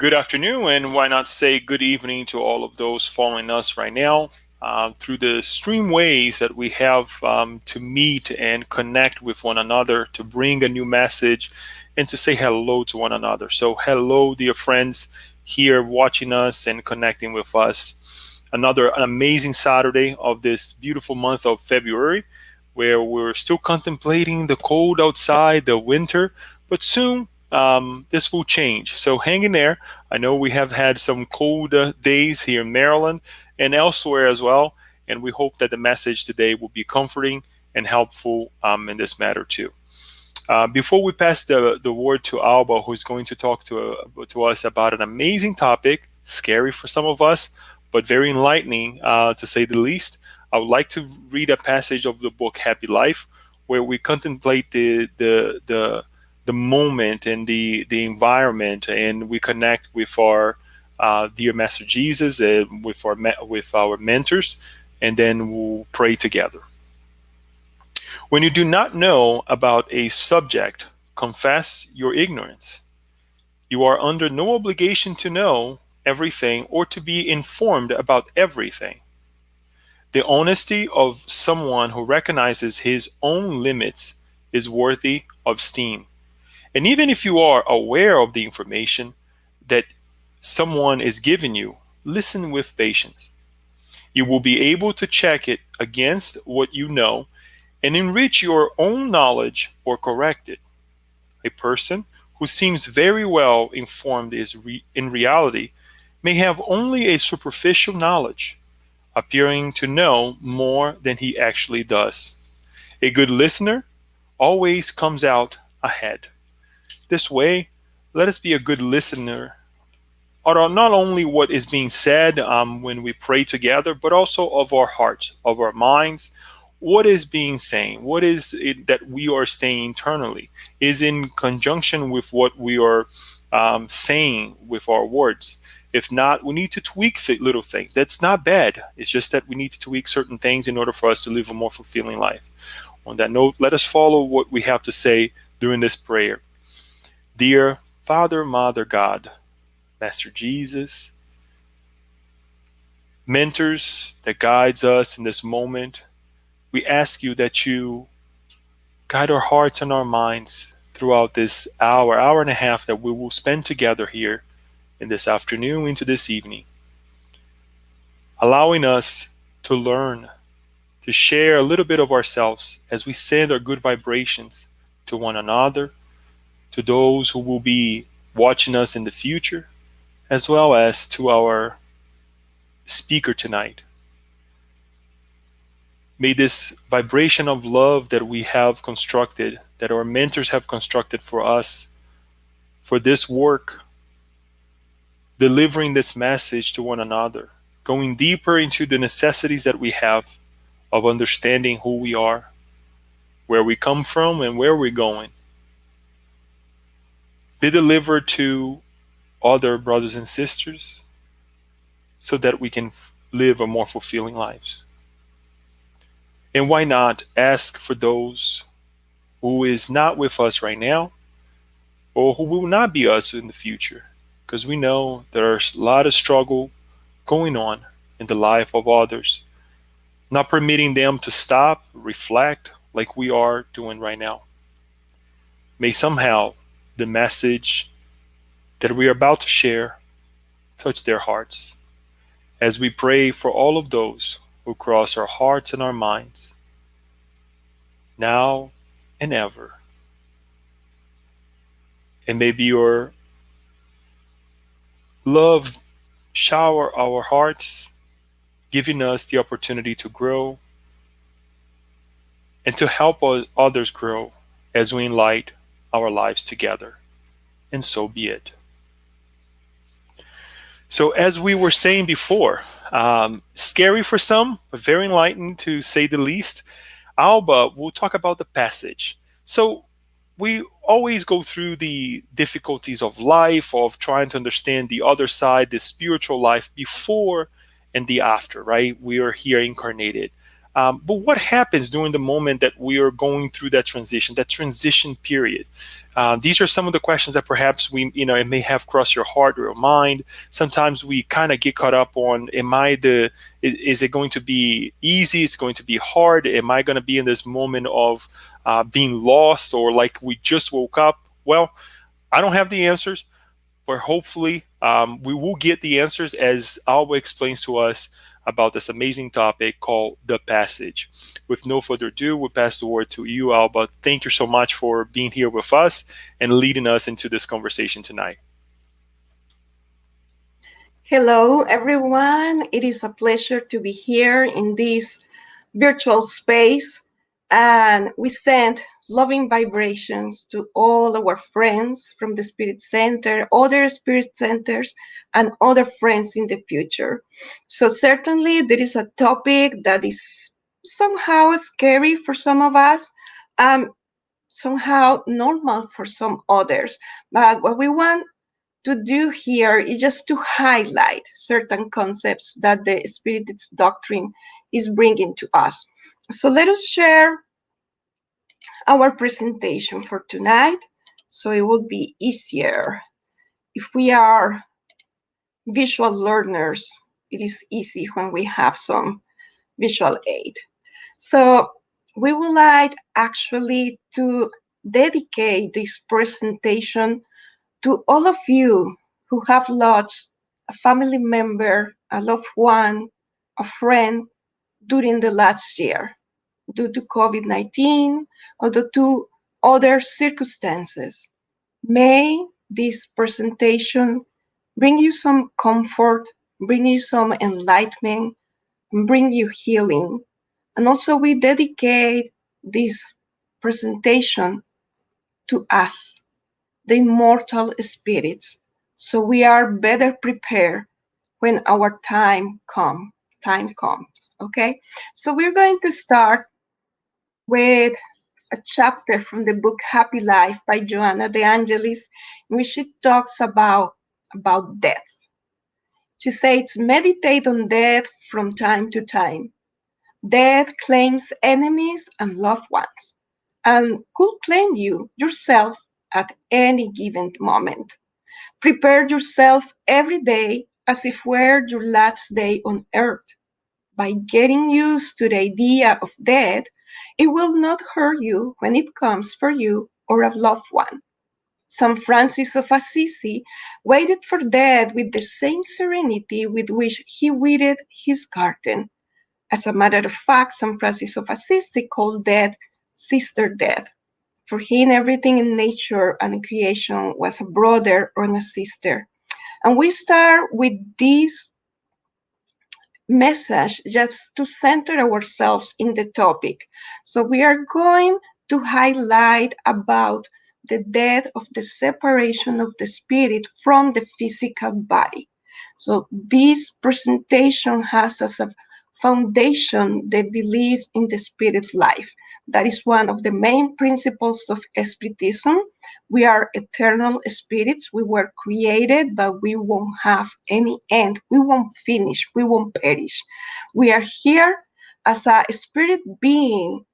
Good afternoon, and why not say good evening to all of those following us right now through the stream ways that we have to meet and connect with one another, to bring a new message, and to say hello to one another. So, hello, dear friends here watching us and connecting with us. Another amazing Saturday of this beautiful month of February, where we're still contemplating the cold outside, the winter, but soon this will change. So hang in there. I know we have had some cold days here in Maryland and elsewhere as well, and we hope that the message today will be comforting and helpful in this matter too. Before we pass the word to Alba, who's going to talk to us about an amazing topic, scary for some of us, but very enlightening to say the least, I would like to read a passage of the book Happy Life, where we contemplate the moment and the environment, and we connect with our dear Master Jesus and with our mentors, and then we'll pray together. When you do not know about a subject, confess your ignorance. You are under no obligation to know everything or to be informed about everything. The honesty of someone who recognizes his own limits is worthy of esteem. And even if you are aware of the information that someone is giving you, listen with patience. You will be able to check it against what you know and enrich your own knowledge or correct it. A person who seems very well informed in reality may have only a superficial knowledge, appearing to know more than he actually does. A good listener always comes out ahead. This way, let us be a good listener, not only what is being said when we pray together, but also of our hearts, of our minds. What is being saying? What is it that we are saying internally? Is in conjunction with what we are saying with our words. If not, we need to tweak little things. That's not bad. It's just that we need to tweak certain things in order for us to live a more fulfilling life. On that note, let us follow what we have to say during this prayer. Dear Father, Mother, God, Master Jesus, mentors that guides us in this moment, we ask you that you guide our hearts and our minds throughout this hour and a half that we will spend together here in this afternoon into this evening, allowing us to learn, to share a little bit of ourselves as we send our good vibrations to one another, to those who will be watching us in the future, as well as to our speaker tonight. May this vibration of love that we have constructed, that our mentors have constructed for us, for this work, delivering this message to one another, going deeper into the necessities that we have of understanding who we are, where we come from, and where we're going, be delivered to other brothers and sisters so that we can live a more fulfilling lives. And why not ask for those who is not with us right now or who will not be us in the future, because we know there's a lot of struggle going on in the life of others, not permitting them to stop, reflect like we are doing right now. May somehow the message that we are about to share touch their hearts as we pray for all of those who cross our hearts and our minds now and ever. And maybe your love shower our hearts, giving us the opportunity to grow and to help others grow as we enlighten our lives together. And so be it. So as we were saying before, scary for some, but very enlightening to say the least. Alba will talk about the passage. So we always go through the difficulties of life, of trying to understand the other side, the spiritual life before and the after, right? We are here incarnated. But what happens during the moment that we are going through that transition period? These are some of the questions that perhaps it may have crossed your heart or your mind. Sometimes we kind of get caught up on, is it going to be easy? Is it going to be hard? Am I going to be in this moment of being lost, or like we just woke up? Well, I don't have the answers, but hopefully we will get the answers as Alba explains to us about this amazing topic called the passage. With no further ado, we'll pass the word to you, Alba. Thank you so much for being here with us and leading us into this conversation tonight. Hello, everyone. It is a pleasure to be here in this virtual space. And we send loving vibrations to all our friends from the Spirit Center, other Spirit Centers, and other friends in the future. So, certainly, there is a topic that is somehow scary for some of us. Somehow normal for some others. But what we want to do here is just to highlight certain concepts that the Spiritist doctrine is bringing to us. So let us share our presentation for tonight so it will be easier. If we are visual learners, it is easy when we have some visual aid. So we would like actually to dedicate this presentation to all of you who have lost a family member, a loved one, a friend during the last year due to COVID 19 or due to other circumstances. May this presentation bring you some comfort, bring you some enlightenment, and bring you healing. And also, we dedicate this presentation to us, the immortal spirits, so we are better prepared when our time comes. Okay, so we're going to start with a chapter from the book Happy Life by Joanna De Angelis, in which she talks about death. She says, meditate on death from time to time. Death claims enemies and loved ones, and could claim you yourself at any given moment. Prepare yourself every day as if were your last day on earth. By getting used to the idea of death, it will not hurt you when it comes for you or a loved one. St. Francis of Assisi waited for death with the same serenity with which he weeded his garden. As a matter of fact, St. Francis of Assisi called death Sister Death. For him, everything in nature and in creation was a brother or a sister. And we start with this message just to center ourselves in the topic. So we are going to highlight about the death of the separation of the spirit from the physical body. So this presentation has as a foundation the belief in the spirit life. That is one of the main principles of Spiritism. We are eternal spirits. We were created, but we won't have any end. We won't finish. We won't perish. We are here as a spirit being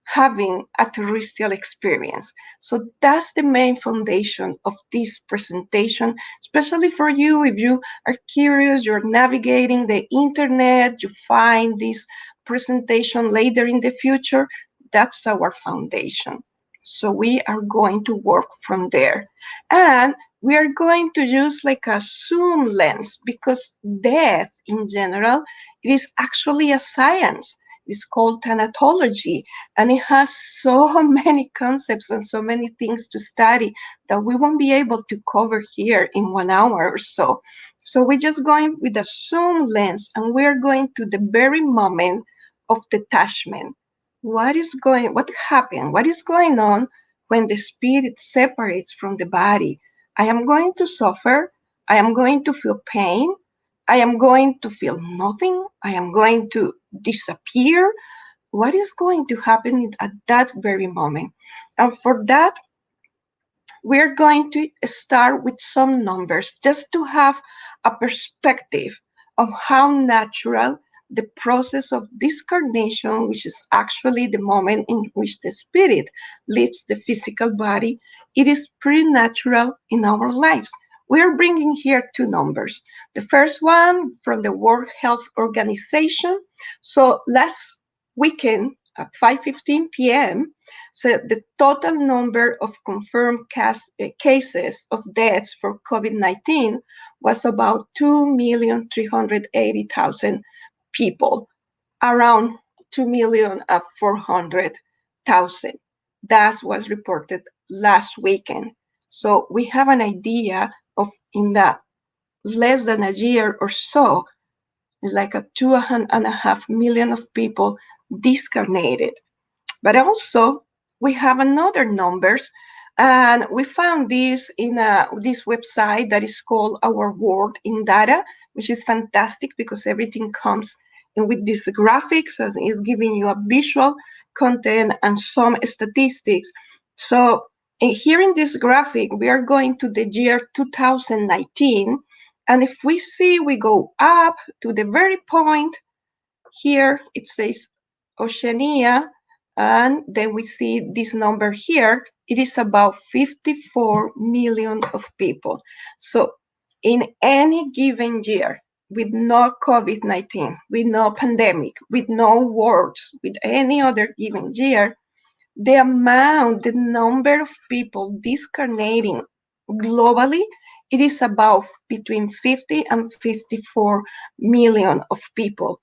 having a terrestrial experience. So that's the main foundation of this presentation, especially for you. If you are curious, you're navigating the internet, you find this presentation later in the future, that's our foundation. So we are going to work from there. And we are going to use like a zoom lens because death in general, it is actually a science. It's called thanatology, and it has so many concepts and so many things to study that we won't be able to cover here in 1 hour or so. So we're just going with a zoom lens, and we're going to the very moment of detachment. What happened? What is going on when the spirit separates from the body? I am going to suffer. I am going to feel pain. I am going to feel nothing. I am going to disappear. What is going to happen at that very moment? And for that, we're going to start with some numbers just to have a perspective of how natural the process of discarnation, which is actually the moment in which the spirit leaves the physical body, it is pretty natural in our lives. We are bringing here two numbers. The first one from the World Health Organization. So last weekend at 5:15 p.m., so the total number of confirmed cases of deaths for COVID-19 was about 2,380,000 people, around 2,400,000. That was reported last weekend. So we have an idea of, in that less than a year or so, like a 2.5 million of people discarnated. But also, we have another numbers, and we found this in this website that is called Our World in Data, which is fantastic because everything comes in with these graphics, as is giving you a visual content and some statistics. So here in this graphic, we are going to the year 2019, and if we see, we go up to the very point here, it says Oceania, and then we see this number here. It is about 54 million of people. So in any given year, with no COVID-19, with no pandemic, with no wars, with any other given year, the number of people discarnating globally, it is about between 50 and 54 million of people.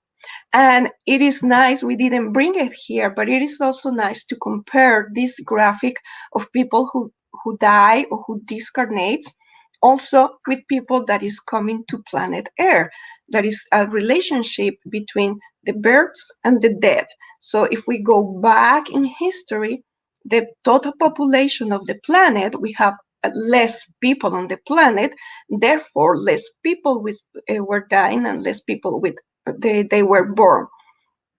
And it is nice, we didn't bring it here, but it is also nice to compare this graphic of people who die or who discarnate also with people that is coming to planet Earth. That is a relationship between the births and the dead. So if we go back in history, the total population of the planet, we have less people on the planet, therefore less people were dying and less people they were born.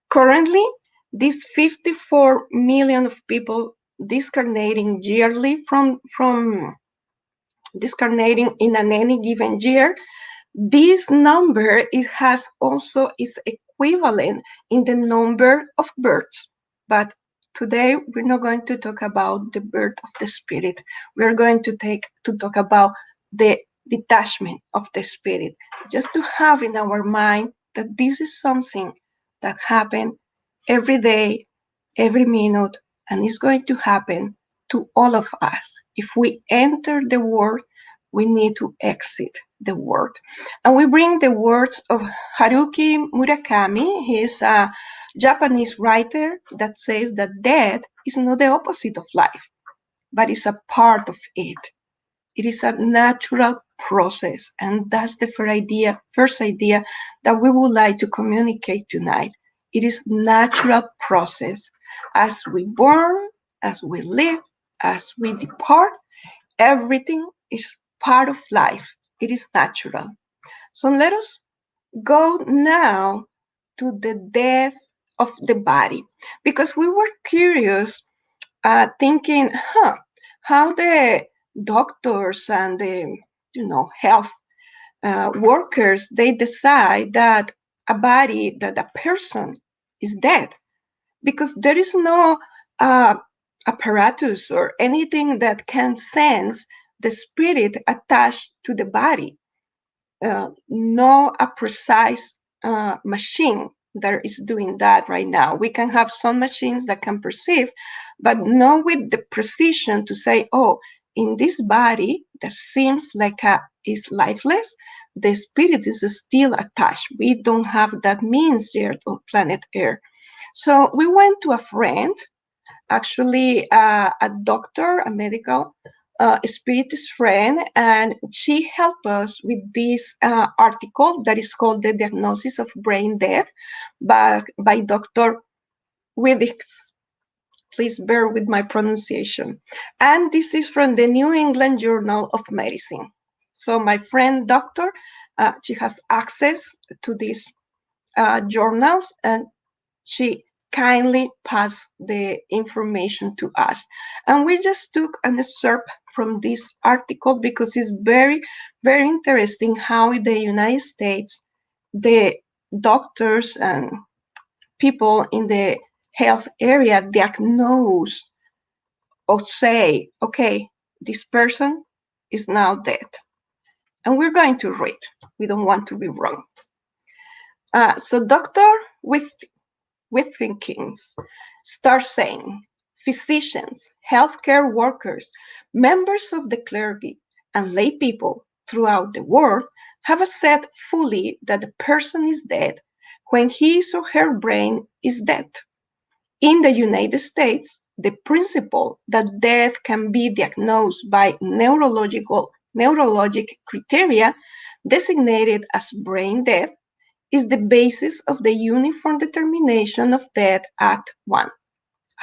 Currently, these 54 million of people discarnating yearly from discarnating in any given year, this number, it has also its equivalent in the number of births. But today we're not going to talk about the birth of the spirit. We're going to talk about the detachment of the spirit, just to have in our mind that this is something that happens every day, every minute, and it's going to happen to all of us. If we enter the world, we need to exit the world. And we bring the words of Haruki Murakami. He is a Japanese writer that says that death is not the opposite of life, but is a part of it. It is a natural process, and that's the first idea that we would like to communicate tonight. It is natural process. As we born, as we live, as we depart, everything is part of life. It is natural. So let us go now to the death of the body, because we were curious, thinking, how the doctors and the health workers, they decide that that a person is dead, because there is no apparatus or anything that can sense the spirit attached to the body. No a precise machine that is doing that right now. We can have some machines that can perceive, but not with the precision to say, oh, in this body that seems like is lifeless, the spirit is still attached. We don't have that means here on planet Earth. So we went to a friend, actually a doctor, a medical spiritist friend, and she helped us with this article that is called The Diagnosis of Brain Death by Dr. Widdix. Please bear with my pronunciation. And this is from the New England Journal of Medicine. So my friend doctor, she has access to these journals, and she kindly passed the information to us. And we just took an excerpt from this article because it's very, very interesting how in the United States, the doctors and people in the health area diagnose or say, okay, this person is now dead. And we're going to read. We don't want to be wrong. So doctor with thinking start saying, physicians, healthcare workers, members of the clergy, and lay people throughout the world have said fully that the person is dead when his or her brain is dead. In the United States, the principle that death can be diagnosed by neurologic criteria designated as brain death is the basis of the Uniform Determination of Death Act 1.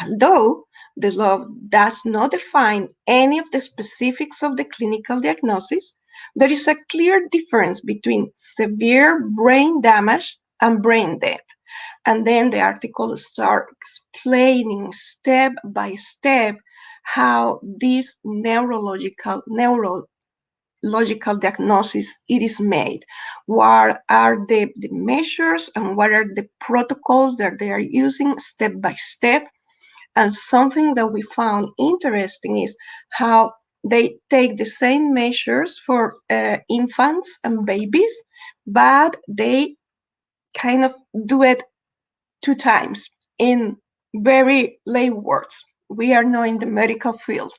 Although the law does not define any of the specifics of the clinical diagnosis, there is a clear difference between severe brain damage and brain death. And then the article starts explaining step by step how this neurological diagnosis it is made. What are the measures and what are the protocols that they are using step by step? And something that we found interesting is how they take the same measures for infants and babies, but they kind of do it 2 times in very lay words. We are not in the medical field,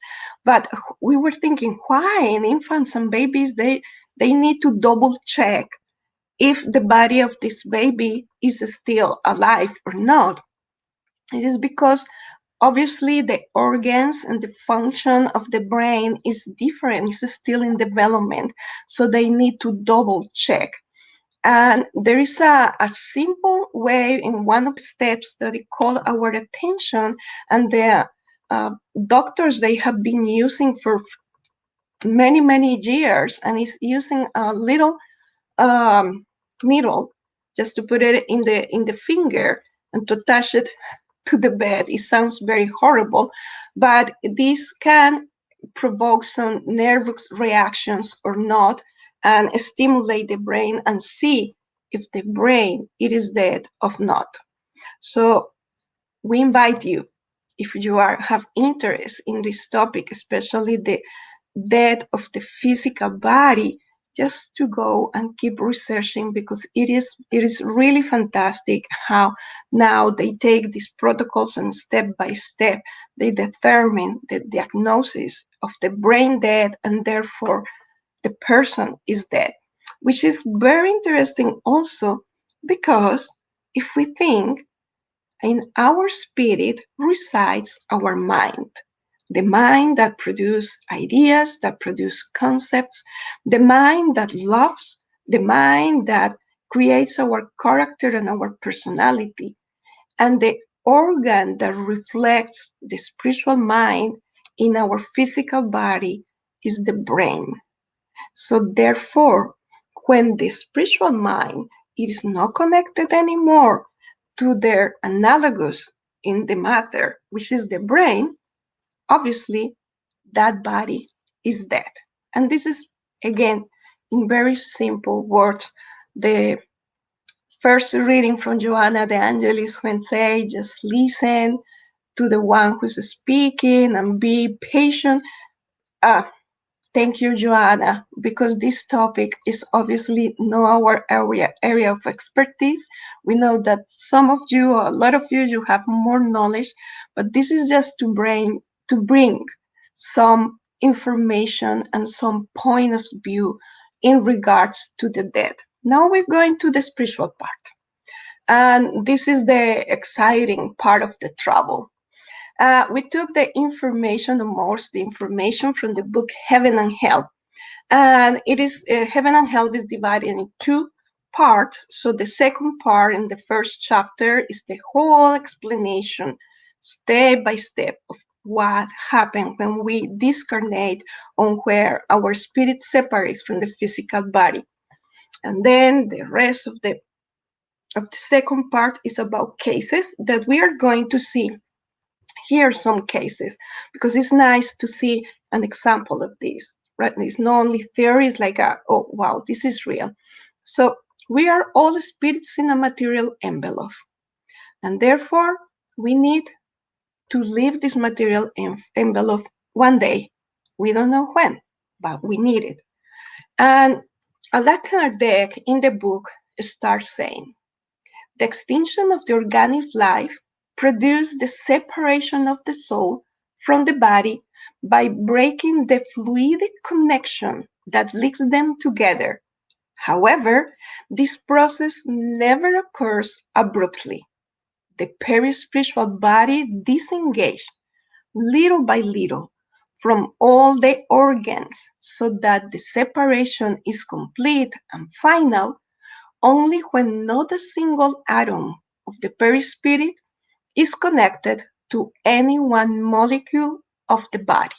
but we were thinking, why in infants and babies they need to double check if the body of this baby is still alive or not? It is because obviously the organs and the function of the brain is different, it's still in development, so they need to double check. And there is a simple way in one of the steps that it called our attention, and the doctors, they have been using for many, many years, and it's using a little needle just to put it in the finger and to attach it to the bed. It sounds very horrible, but this can provoke some nervous reactions or not, and stimulate the brain and see if the brain it is dead or not. So we invite you, if you have interest in this topic, especially the death of the physical body, just to go and keep researching, because it is really fantastic how now they take these protocols and step by step they determine the diagnosis of the brain death, and therefore the person is dead, which is very interesting also because if we think, in our spirit resides our mind, the mind that produces ideas, that produces concepts, the mind that loves, the mind that creates our character and our personality, and the organ that reflects the spiritual mind in our physical body is the brain. So therefore, when the spiritual mind is not connected anymore to their analogous in the matter, which is the brain, obviously that body is dead. And this is, again, in very simple words, the first reading from Joanna de Angelis when say, just listen to the one who's speaking and be patient. Thank you, Joanna, because this topic is obviously not our area of expertise. We know that some of you, or a lot of you, you have more knowledge, but this is just to bring some information and some point of view in regards to the dead. Now we're going to the spiritual part. And this is the exciting part of the travel. We took the information, the information from the book Heaven and Hell. And it is, Heaven and Hell is divided in 2 parts. So the second part in the first chapter is the whole explanation, step by step, of what happened when we discarnate, on where our spirit separates from the physical body. And then the rest of the second part is about cases that we are going to see. Here are some cases, because it's nice to see an example of this, right? It's not only theories like, oh, wow, this is real. So We are all spirits in a material envelope, and therefore we need to leave this material envelope one day. We don't know when, but we need it. And Allan Kardec in the book starts saying, the extinction of the organic life produced the separation of the soul from the body by breaking the fluidic connection that links them together. However, this process never occurs abruptly. The peri-spiritual body disengaged little by little from all the organs so that the separation is complete and final only when not a single atom of the perispirit is connected to any one molecule of the body.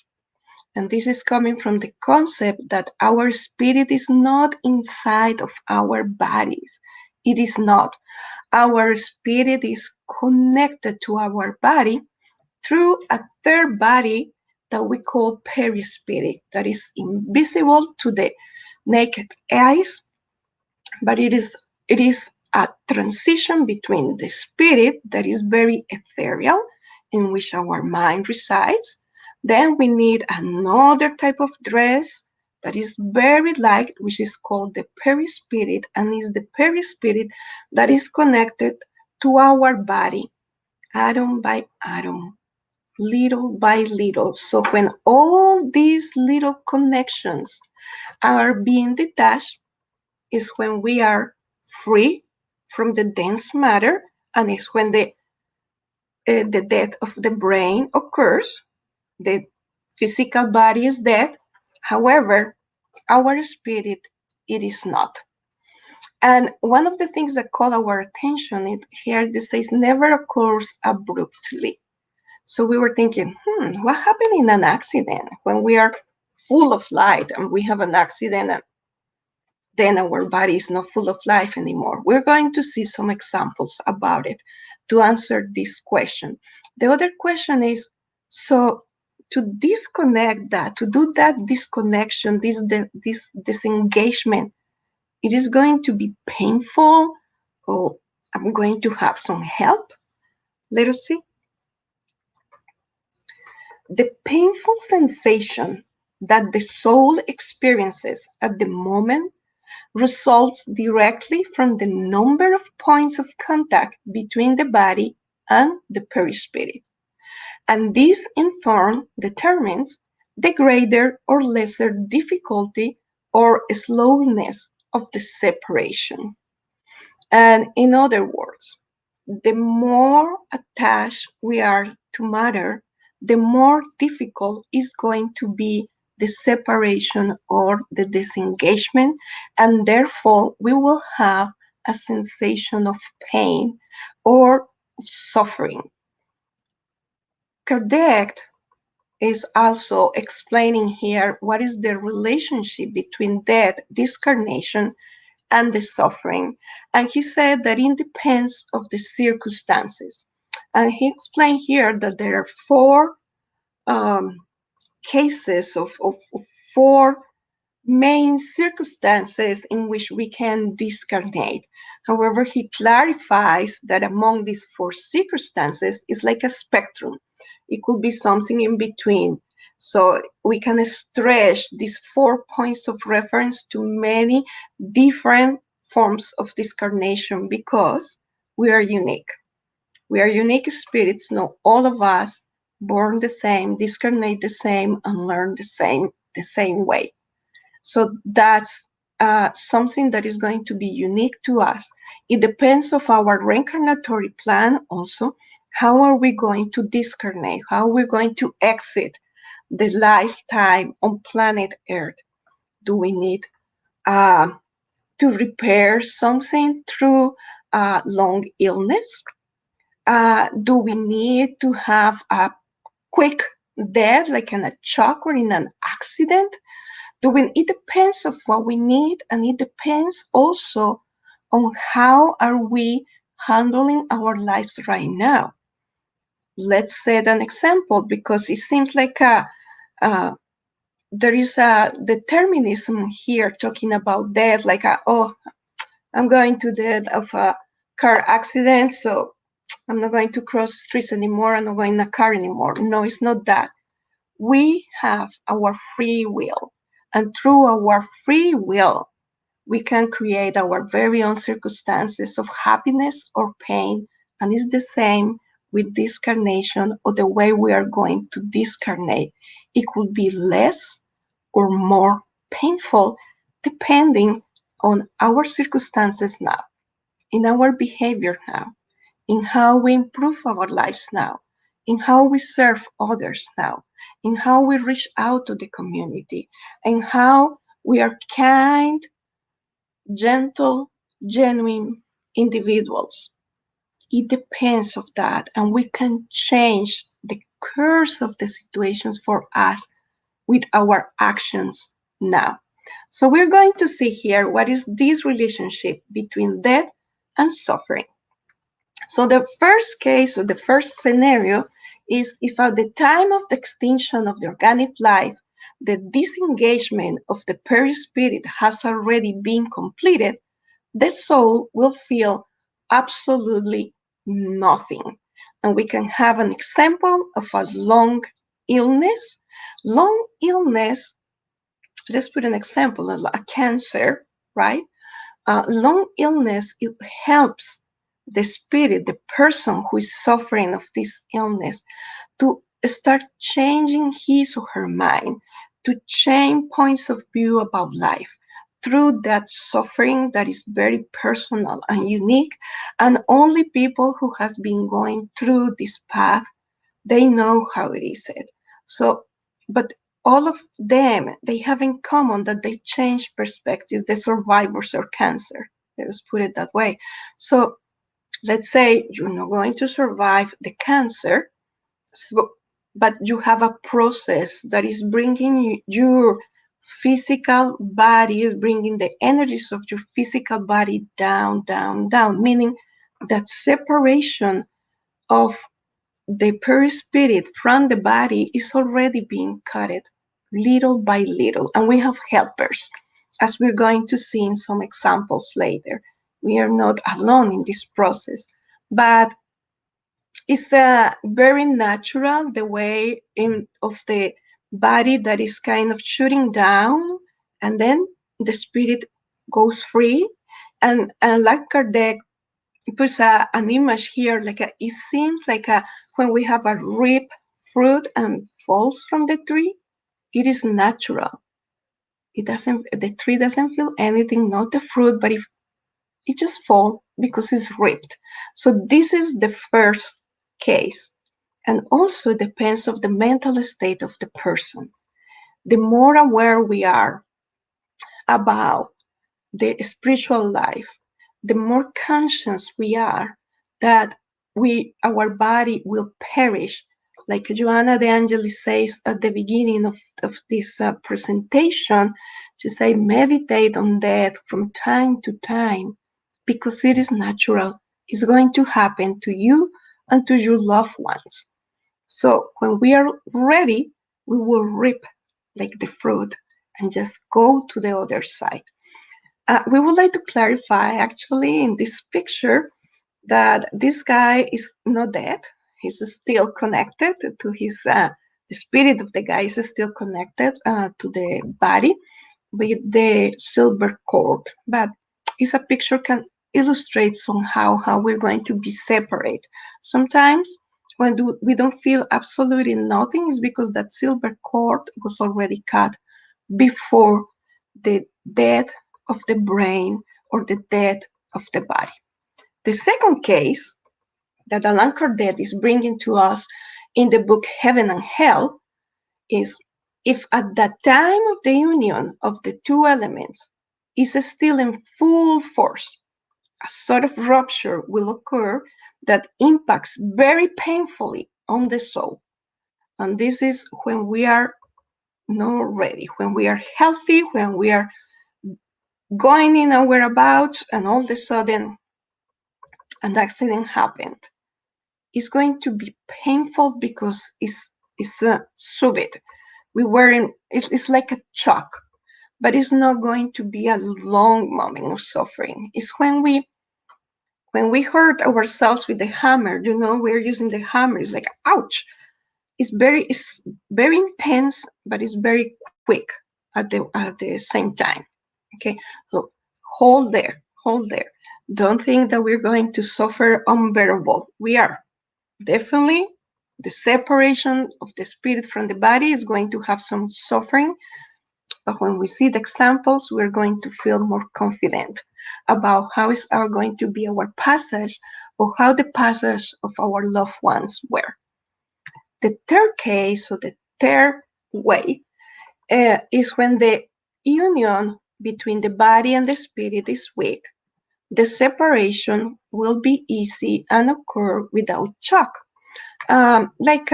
And this is coming from the concept that our spirit is not inside of our bodies. It is not. Our spirit is connected to our body through a third body that we call perispirit, that is invisible to the naked eyes, but it is a transition between the spirit that is very ethereal, in which our mind resides. Then we need another type of dress that is very light, which is called the perispirit, and is the perispirit that is connected to our body, atom by atom, little by little. So when all these little connections are being detached, is when we are free from the dense matter, and it's when the death of the brain occurs. The physical body is dead. However, our spirit, it is not. And one of the things that call our attention here, this says never occurs abruptly. So we were thinking, what happened in an accident when we are full of light and we have an accident and then our body is not full of life anymore? We're going to see some examples about it to answer this question. The other question is, so to disconnect that, to do that disconnection, this disengagement, it is going to be painful, or I'm going to have some help? Let us see. The painful sensation that the soul experiences at the moment results directly from the number of points of contact between the body and the perispirit. And this in turn determines the greater or lesser difficulty or slowness of the separation. And in other words, the more attached we are to matter, the more difficult is going to be the separation or the disengagement, and therefore we will have a sensation of pain or suffering. Kardec is also explaining here what is the relationship between death, discarnation, and the suffering. And he said that it depends of the circumstances. And he explained here that there are four cases of four main circumstances in which we can discarnate. However, he clarifies that among these four circumstances is like a spectrum. It could be something in between. So we can stretch these 4 points of reference to many different forms of discarnation because we are unique. We are unique spirits, not all of us born the same, discarnate the same, and learn the same way. So that's something that is going to be unique to us. It depends of our reincarnatory plan also. How are we going to discarnate? How are we going to exit the lifetime on planet Earth? Do we need to repair something through long illness? Do we need to have a quick death, like in a shock or in an accident? It depends of what we need, and it depends also on how are we handling our lives right now. Let's set an example, because it seems like there is a determinism here talking about death, like I'm going to death of a car accident, so I'm not going to cross streets anymore. I'm not going in a car anymore. No, it's not that. We have our free will. And through our free will, we can create our very own circumstances of happiness or pain. And it's the same with discarnation or the way we are going to discarnate. It could be less or more painful depending on our circumstances now, in our behavior now, in how we improve our lives now, in how we serve others now, in how we reach out to the community, and how we are kind, gentle, genuine individuals. It depends of that, and we can change the course of the situations for us with our actions now. So we're going to see here what is this relationship between death and suffering. So the first case or the first scenario is if at the time of the extinction of the organic life, the disengagement of the Parry Spirit has already been completed, the soul will feel absolutely nothing. And we can have an example of a long illness. Long illness, let's put an example, a cancer, right? Long illness, it helps the spirit, the person who is suffering of this illness, to start changing his or her mind, to change points of view about life through that suffering that is very personal and unique. And only people who has been going through this path, they know how it is it. So, but all of them, they have in common that they change perspectives, the survivors of cancer. Let's put it that way. So let's say you're not going to survive the cancer, so, but you have a process that is bringing your physical body, is bringing the energies of your physical body down, down, down, meaning that separation of the perispirit from the body is already being cut little by little. And we have helpers, as we're going to see in some examples later. We are not alone in this process, but it's very natural, the way of the body that is kind of shooting down, and then the spirit goes free. And like Kardec puts an image here, it seems like when we have a ripe fruit and falls from the tree, it is natural. The tree doesn't feel anything, not the fruit, but if it just falls because it's ripped. So this is the first case. And also depends of the mental state of the person. The more aware we are about the spiritual life, the more conscious we are that our body will perish. Like Joanna De Angelis says at the beginning of this presentation, she say, meditate on death from time to time, because it is natural. It's going to happen to you and to your loved ones. So when we are ready, we will rip like the fruit and just go to the other side. We would like to clarify actually in this picture that this guy is not dead. He's still connected to his, the spirit of the guy is still connected to the body with the silver cord. But it's a picture can illustrate somehow how we're going to be separate. Sometimes when we don't feel absolutely nothing is because that silver cord was already cut before the death of the brain or the death of the body. The second case that Allan Kardec is bringing to us in the book Heaven and Hell is if at the time of the union of the two elements is still in full force, a sort of rupture will occur that impacts very painfully on the soul. And this is when we are not ready, when we are healthy, when we are going in our whereabouts, and all of a sudden an accident happened. It's going to be painful because it's subit. It's like a shock. but it's not going to be a long moment of suffering. It's when we hurt ourselves with the hammer, we're using the hammer, it's like ouch. It's very intense, but it's very quick at the same time. Okay, so hold there. Don't think that we're going to suffer unbearable. We are definitely, the separation of the spirit from the body is going to have some suffering, but when we see the examples, we're going to feel more confident about how is our going to be our passage, or how the passage of our loved ones were. The third case, or the third way, is when the union between the body and the spirit is weak. The separation will be easy and occur without shock. Like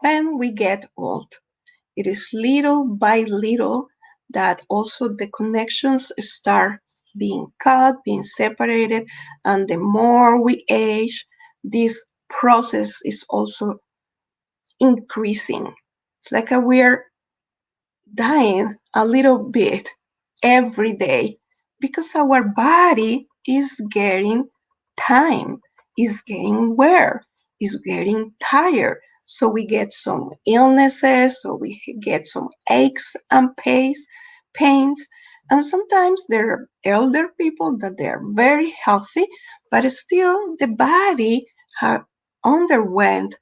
when we get old, it is little by little that also the connections start being cut, being separated, and the more we age, this process is also increasing. It's like we're dying a little bit every day because our body is getting time, is getting wear, is getting tired. So we get some illnesses, so we get some aches and pains. And sometimes there are elder people that they are very healthy, but still the body have underwent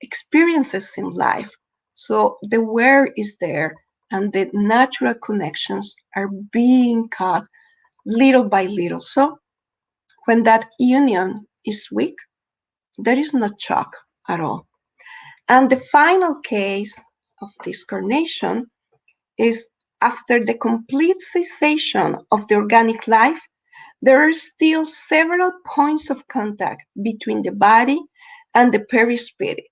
experiences in life. So the wear is there, and the natural connections are being cut little by little. So when that union is weak, there is no shock at all. And the final case of discarnation is after the complete cessation of the organic life, there are still several points of contact between the body and the Parry Spirit.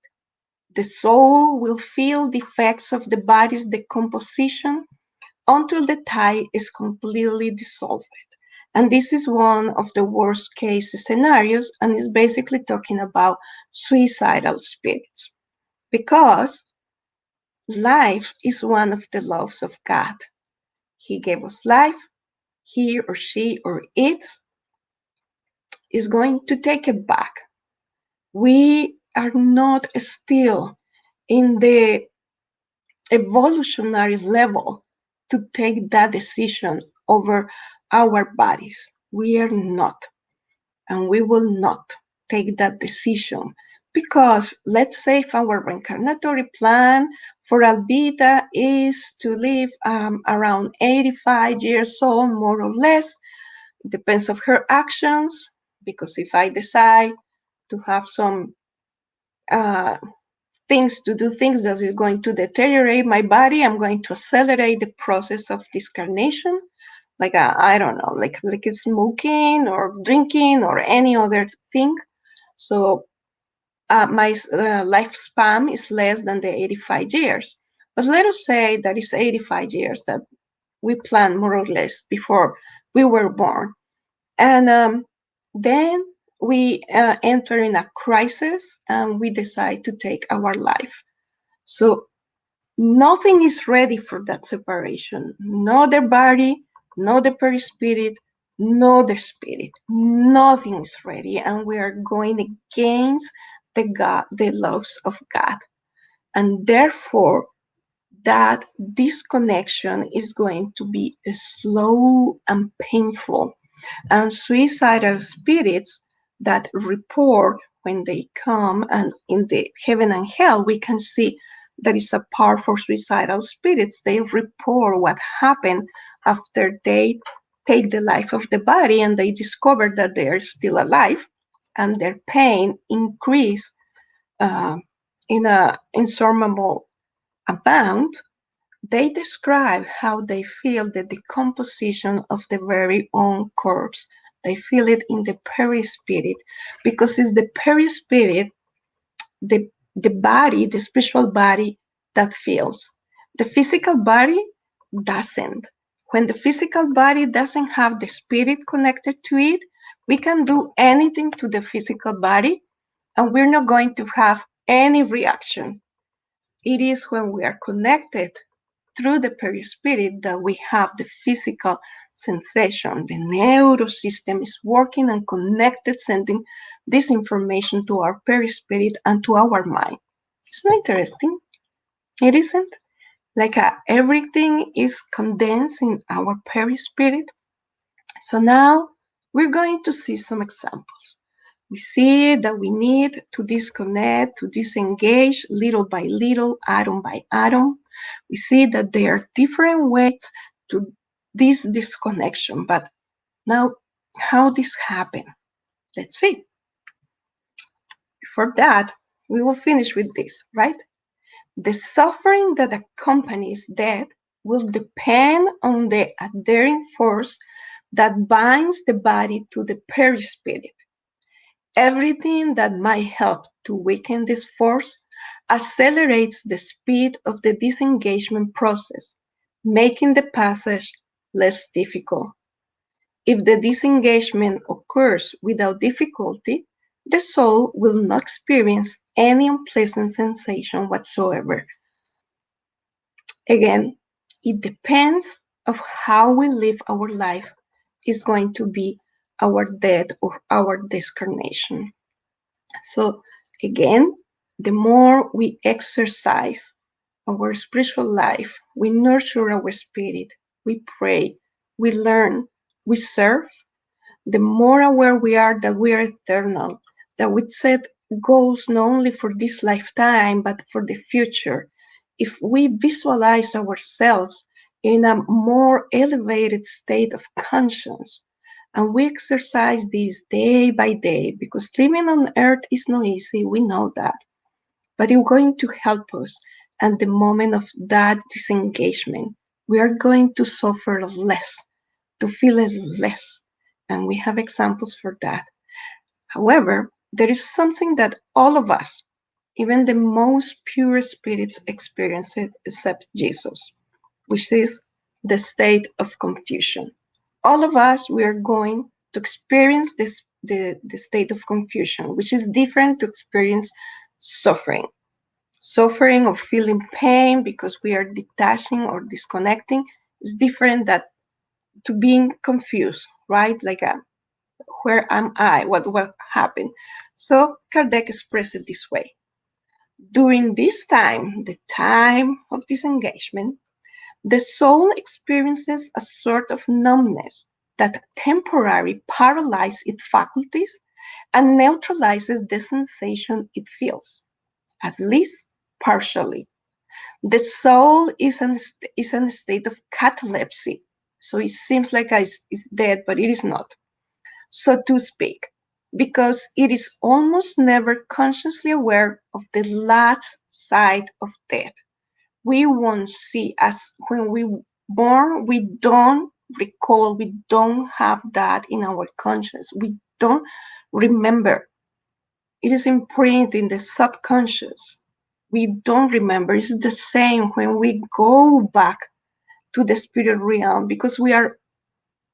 The soul will feel the effects of the body's decomposition until the tie is completely dissolved. And this is one of the worst case scenarios, and is basically talking about suicidal spirits. Because life is one of the loves of God. He gave us life. He or she or it is going to take it back. We are not still in the evolutionary level to take that decision over our bodies. We are not, and we will not take that decision, because let's say if our reincarnatory plan for Albita is to live around 85 years old, more or less. It depends on her actions, because if I decide to have some things to do things that is going to deteriorate my body, I'm going to accelerate the process of discarnation, like I don't know, like smoking or drinking or any other thing. So my lifespan is less than the 85 years. But let us say that it's 85 years that we planned more or less before we were born. And then we enter in a crisis and we decide to take our life. So nothing is ready for that separation. No the body, no the perispirit, no the spirit. Nothing is ready, and we are going against the laws of God. And therefore, that disconnection is going to be slow and painful. And suicidal spirits that report when they come, and in the heaven and hell, we can see there is a part for suicidal spirits. They report what happened after they take the life of the body and they discover that they are still alive, and their pain increase in an insurmountable amount. They describe how they feel the decomposition of the very own corpse. They feel it in the perispirit, because it's the perispirit, the body, the spiritual body, that feels. The physical body doesn't. When the physical body doesn't have the spirit connected to it, we can do anything to the physical body and we're not going to have any reaction. It is when we are connected through the Parry Spirit that we have the physical sensation. The neurosystem is working and connected, sending this information to our Parry Spirit and to our mind. It's not interesting. It isn't. Like everything is condensed in our Parry Spirit. So now we're going to see some examples. We see that we need to disconnect, to disengage little by little, atom by atom. We see that there are different ways to this disconnection. But now, how this happen? Let's see. Before that, we will finish with this, right? The suffering that accompanies death will depend on the adhering force that binds the body to the Parry Spirit. Everything that might help to weaken this force accelerates the speed of the disengagement process, making the passage less difficult. If the disengagement occurs without difficulty, the soul will not experience any unpleasant sensation whatsoever. Again, it depends of how we live our life is going to be our death or our discarnation. So again, the more we exercise our spiritual life, we nurture our spirit, we pray, we learn, we serve, the more aware we are that we are eternal, that we set goals not only for this lifetime, but for the future. If we visualize ourselves in a more elevated state of conscience, and we exercise this day by day, because living on earth is not easy, we know that, but it's going to help us at the moment of that disengagement. We are going to suffer less, to feel it less, and we have examples for that. However, there is something that all of us, even the most pure spirits, experience it except Jesus, which is the state of confusion. All of us, we are going to experience the state of confusion, which is different to experience suffering. Suffering or feeling pain because we are detaching or disconnecting is different than to being confused, right? Like where am I? What happened? So Kardec expressed it this way. During this time, the time of disengagement, the soul experiences a sort of numbness that temporarily paralyzes its faculties and neutralizes the sensation it feels, at least partially. The soul is in a state of catalepsy, so it seems like it's dead, but it is not, so to speak, because it is almost never consciously aware of the last side of death. We won't see, as when we born, we don't recall, we don't have that in our conscience. We don't remember. It is imprinted in the subconscious. We don't remember. It's the same when we go back to the spirit realm, because we are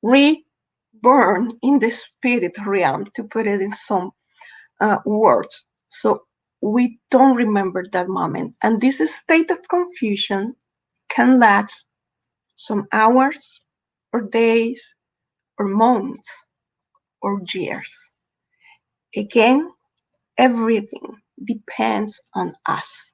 reborn in the spirit realm, to put it in some words. So we don't remember that moment. And this state of confusion can last some hours or days or months or years. Again, everything depends on us.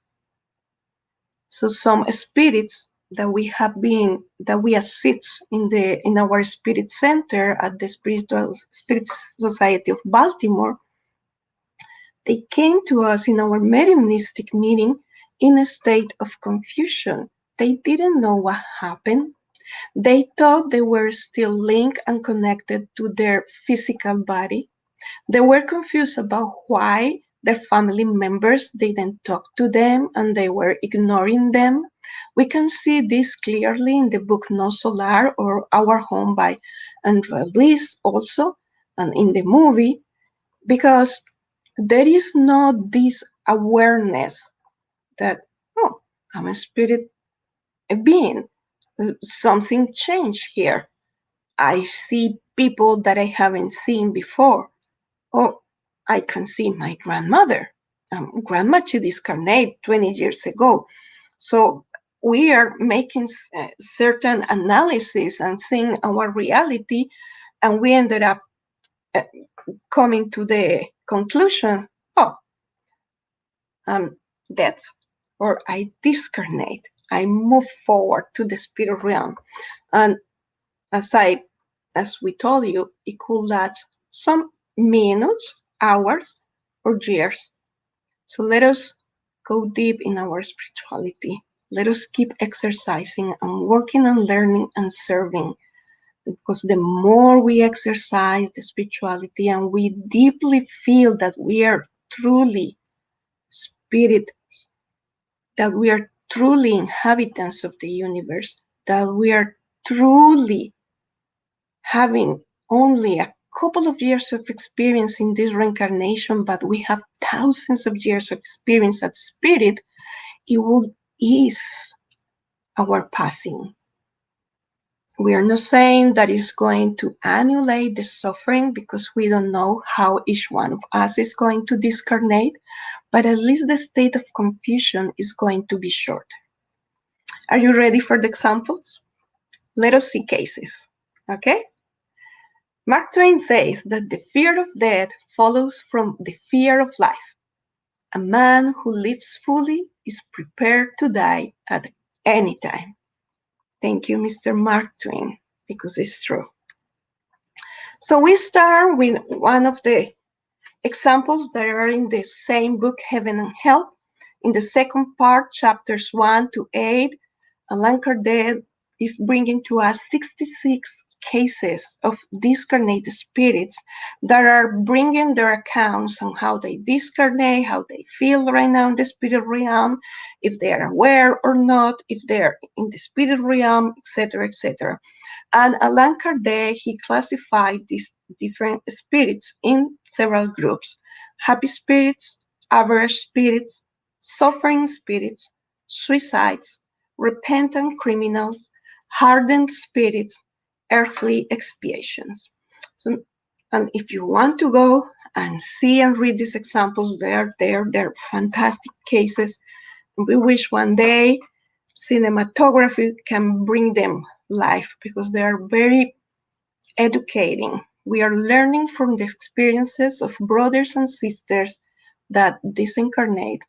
So some spirits that we assist in our spirit center at the Spiritist Society of Baltimore, they came to us in our mediumistic meeting in a state of confusion. They didn't know what happened. They thought they were still linked and connected to their physical body. They were confused about why their family members didn't talk to them and they were ignoring them. We can see this clearly in the book No Solar or Our Home by Andrea Luis also, and in the movie, because there is not this awareness that, oh, I'm a spirit being. Something changed here. I see people that I haven't seen before. Oh, I can see my grandmother. Grandma, she discarnated 20 years ago. So we are making certain analysis and seeing our reality, and we ended up uh, coming to the conclusion, oh, I'm dead, or I discarnate. I move forward to the spirit realm. And as we told you, it could last some minutes, hours, or years. So let us go deep in our spirituality. Let us keep exercising and working on learning and serving. Because the more we exercise the spirituality and we deeply feel that we are truly spirit, that we are truly inhabitants of the universe, that we are truly having only a couple of years of experience in this reincarnation, but we have thousands of years of experience as spirit, it will ease our passing. We are not saying that it's going to annihilate the suffering, because we don't know how each one of us is going to discarnate, but at least the state of confusion is going to be short. Are you ready for the examples? Let us see cases, okay? Mark Twain says that the fear of death follows from the fear of life. A man who lives fully is prepared to die at any time. Thank you, Mr. Mark Twain, because it's true. So we start with one of the examples that are in the same book, Heaven and Hell. In the second part, chapters 1 to 8, Allan Kardec is bringing to us 66 cases of discarnated spirits that are bringing their accounts on how they discarnate, how they feel right now in the spirit realm, if they are aware or not, if they're in the spirit realm, etc., etc. And Allan Kardec, he classified these different spirits in several groups: happy spirits, average spirits, suffering spirits, suicides, repentant criminals, hardened spirits, earthly expiations. So, and if you want to go and see and read these examples, they're fantastic cases. We wish one day cinematography can bring them life, because they are very educating. We are learning from the experiences of brothers and sisters that disincarnate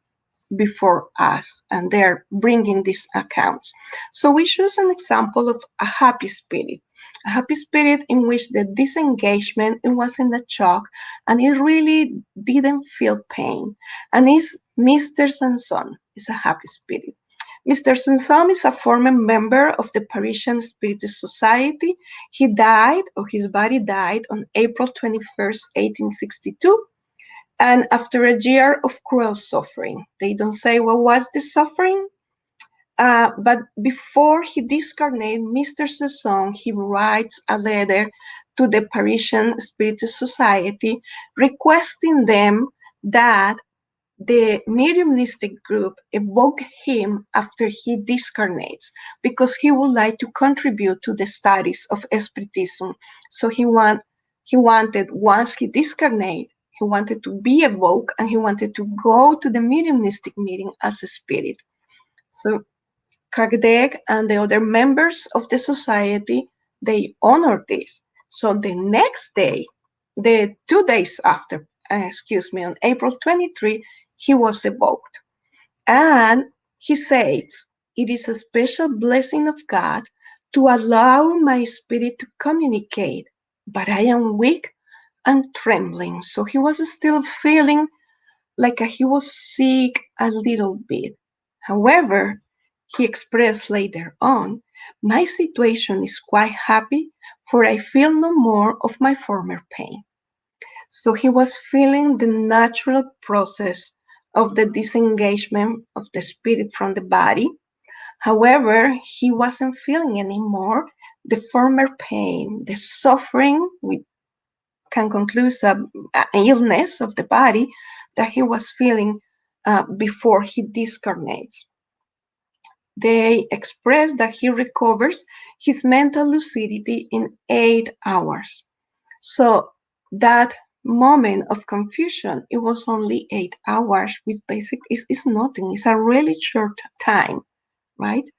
before us, and they're bringing these accounts. So we choose an example of a happy spirit in which the disengagement, it wasn't a shock, and it really didn't feel pain. And it's Mr. Sanson, is a happy spirit. Mr. Sanson is a former member of the Parisian Spiritist Society. He died, or his body died, on April 21st, 1862, and after a year of cruel suffering. They don't say what was the suffering, but before he discarnated, Mr. Sanson, he writes a letter to the Parisian Spiritist Society requesting them that the mediumistic group evoke him after he discarnates, because he would like to contribute to the studies of Spiritism. So he wanted, once he discarnated, he wanted to be evoked, and he wanted to go to the mediumistic meeting as a spirit. So Kardec and the other members of the society, they honored this. So the next day, the 2 days after, on April 23, he was evoked. And he says, it is a special blessing of God to allow my spirit to communicate, but I am weak and trembling. So he was still feeling like he was sick a little bit. However, he expressed later on, my situation is quite happy, for I feel no more of my former pain. So he was feeling the natural process of the disengagement of the spirit from the body. However, he wasn't feeling anymore the former pain, the suffering. We can conclude an illness of the body that he was feeling before he discarnates. They express that he recovers his mental lucidity in 8 hours. So that moment of confusion, it was only 8 hours, which basically is nothing. It's a really short time, right?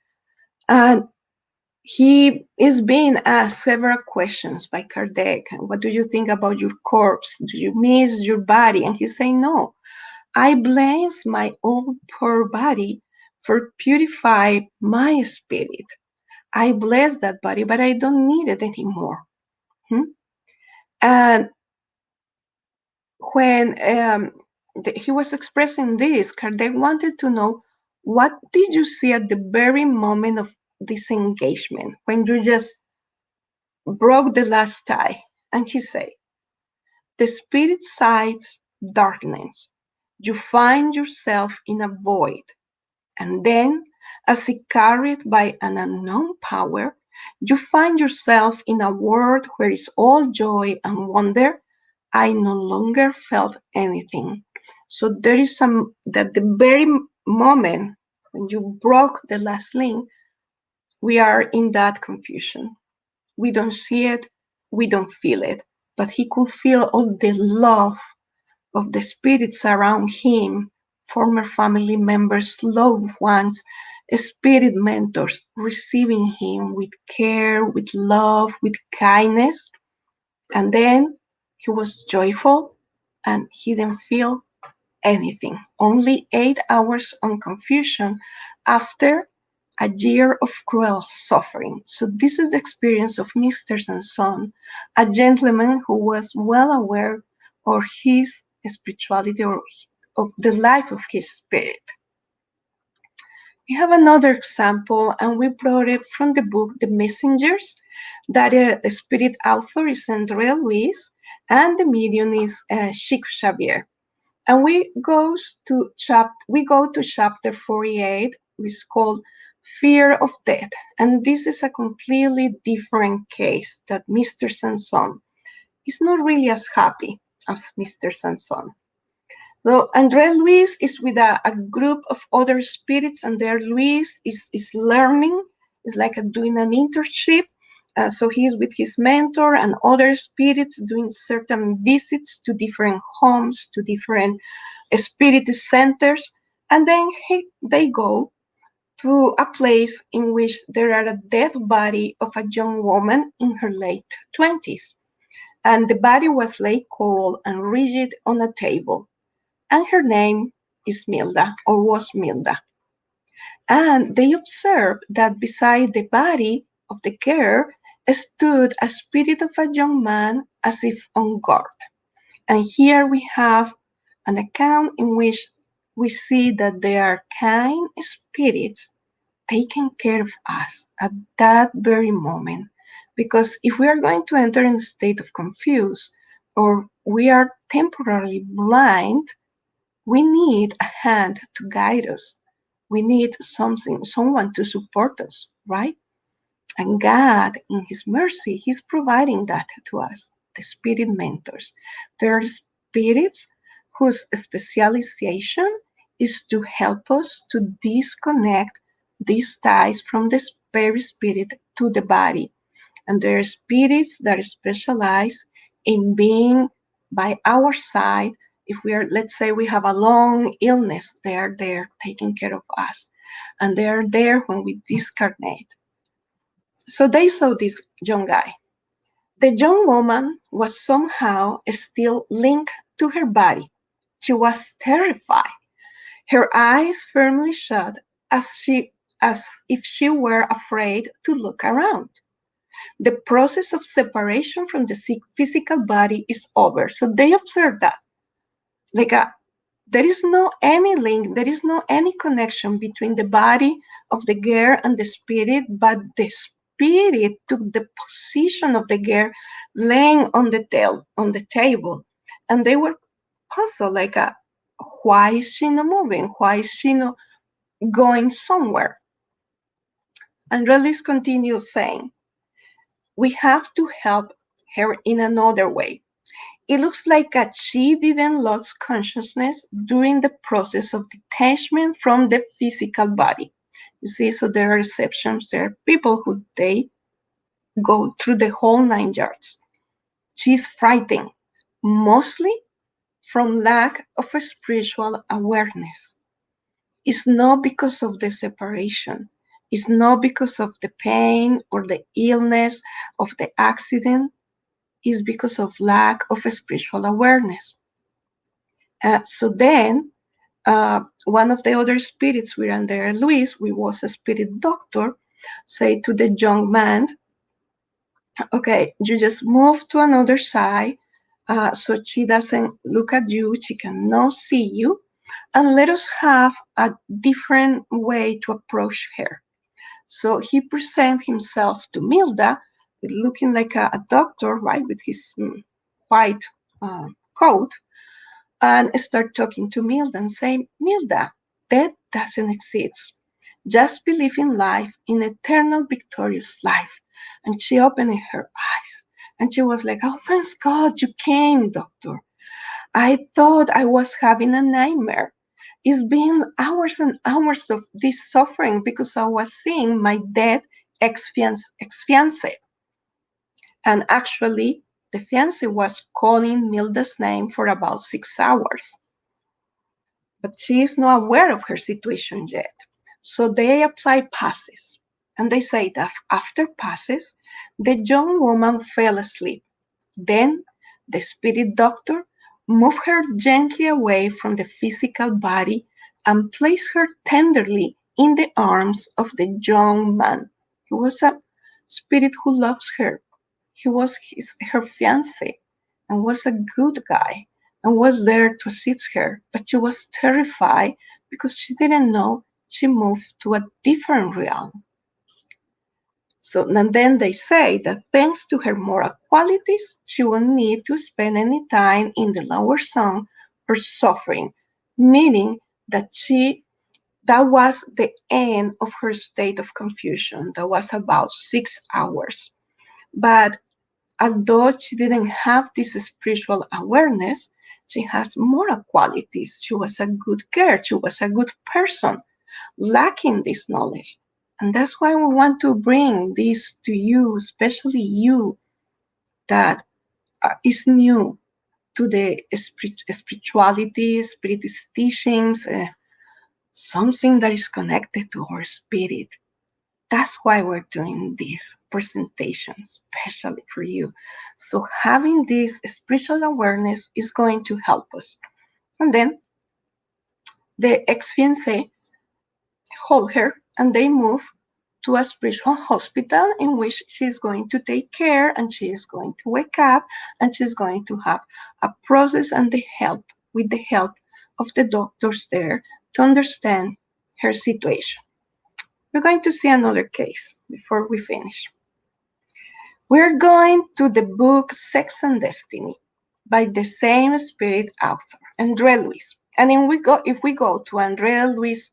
And he is being asked several questions by Kardec. What do you think about your corpse? Do you miss your body? And he's saying, no, I bless my own poor body for purify my spirit. I bless that body, but I don't need it anymore. And when he was expressing this, Kardec wanted to know, what did you see at the very moment of disengagement, when you just broke the last tie? And he said, the spirit sighs darkness. You find yourself in a void. And then, as if carried by an unknown power, you find yourself in a world where is all joy and wonder. I no longer felt anything. So there is some, that the very moment when you broke the last link, we are in that confusion. We don't see it, we don't feel it, but he could feel all the love of the spirits around him, former family members, loved ones, spirit mentors receiving him with care, with love, with kindness. And then he was joyful and he didn't feel anything. Only 8 hours on confusion after a year of cruel suffering. So this is the experience of Mr. Sanson, a gentleman who was well aware of his spirituality, or of the life of his spirit. We have another example, and we brought it from the book The Messengers, that the spirit author is Andrea Luis, and the medium is Chico Xavier. And we go to chapter 48, which is called Fear of Death. And this is a completely different case, that Mr. Sanson is not really as happy as Mr. Sanson. So Andrea Luis is with a group of other spirits. Andrea Luis is learning, is like doing an internship. So he is with his mentor and other spirits doing certain visits to different homes, to different spirit centers. And then they go to a place in which there are a dead body of a young woman in her late 20s. And the body was laid cold and rigid on a table. And her name is Milda, or was Milda. And they observed that beside the body of the girl stood a spirit of a young man, as if on guard. And here we have an account in which we see that there are kind spirits taking care of us at that very moment. Because if we are going to enter in a state of confuse, or we are temporarily blind, we need a hand to guide us. We need someone to support us, right? And God, in His mercy, He's providing that to us, the spirit mentors. There are spirits whose specialization is to help us to disconnect these ties from the spirit to the body. And there are spirits that specialize in being by our side. If we are, let's say we have a long illness, they are there taking care of us. And they are there when we discarnate. So they saw this young guy. The young woman was somehow still linked to her body. She was terrified, her eyes firmly shut, as if she were afraid to look around. The process of separation from the physical body is over. So they observed that. There is no any link, there is no any connection between the body of the girl and the spirit, but the spirit took the position of the girl laying on the table. And they were puzzled, why is she not moving? Why is she not going somewhere? And Relis continued saying, we have to help her in another way. It looks like that she didn't lose consciousness during the process of detachment from the physical body. You see, so there are exceptions. There are people who they go through the whole 9 yards. She's frightened, mostly from lack of a spiritual awareness. It's not because of the separation. It's not because of the pain or the illness of the accident. It's because of lack of spiritual awareness. So then, one of the other spirits we ran there, Luis, we was a spirit doctor, say to the young man, okay, you just move to another side so she doesn't look at you, she cannot see you, and let us have a different way to approach her. So he present himself to Milda, looking like a doctor, right, with his white coat, and start talking to Milda and say, Milda, death doesn't exist. Just believe in life, in eternal victorious life. And she opened her eyes and she was like, oh, thanks God you came, doctor. I thought I was having a nightmare. It's been hours and hours of this suffering because I was seeing my dead ex-fiancé. And actually, the fiancé was calling Milda's name for about 6 hours. But she is not aware of her situation yet. So they apply passes. And they say that after passes, the young woman fell asleep. Then the spirit doctor moved her gently away from the physical body and placed her tenderly in the arms of the young man. He was a spirit who loves her. He was her fiancé and was a good guy and was there to assist her, but she was terrified because she didn't know she moved to a different realm. So and then they say that thanks to her moral qualities, she won't need to spend any time in the lower zone or suffering, meaning that that was the end of her state of confusion. That was about 6 hours. But although she didn't have this spiritual awareness, she has moral qualities. She was a good girl. She was a good person, lacking this knowledge. And that's why we want to bring this to you, especially you that is new to the spirituality, spiritist teachings, something that is connected to our spirit. That's why we're doing this presentation, especially for you. So having this spiritual awareness is going to help us. And then the ex-fiancé hold her and they move to a spiritual hospital in which she's going to take care and she is going to wake up and she's going to have a process and with the help of the doctors there to understand her situation. We're going to see another case before we finish. We're going to the book Sex and Destiny by the same spirit author, Andre Luis. And if we go to Andre Luis'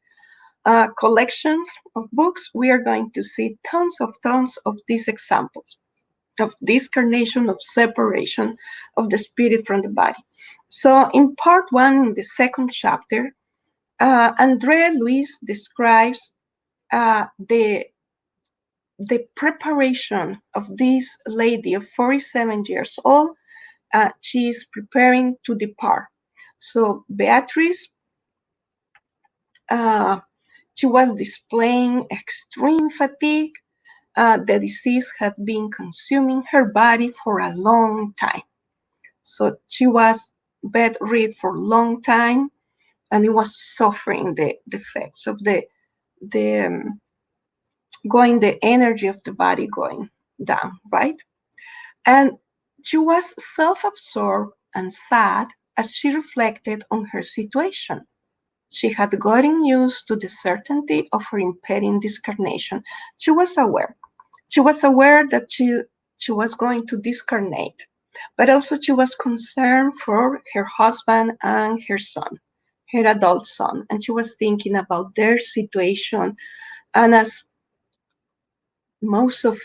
collections of books, we are going to see tons of these examples of discarnation, of separation of the spirit from the body. So in part 1, in the second chapter, Andre Luis describes the preparation of this lady of 47 years old. She is preparing to depart. So Beatrice, she was displaying extreme fatigue. The disease had been consuming her body for a long time. So she was bedridden for a long time, and it was suffering the effects of the energy of the body going down, right? And she was self-absorbed and sad as she reflected on her situation. She had gotten used to the certainty of her impending discarnation. She was aware. She was aware that she was going to discarnate, but also she was concerned for her husband and her son, her adult son, and she was thinking about their situation. And as most of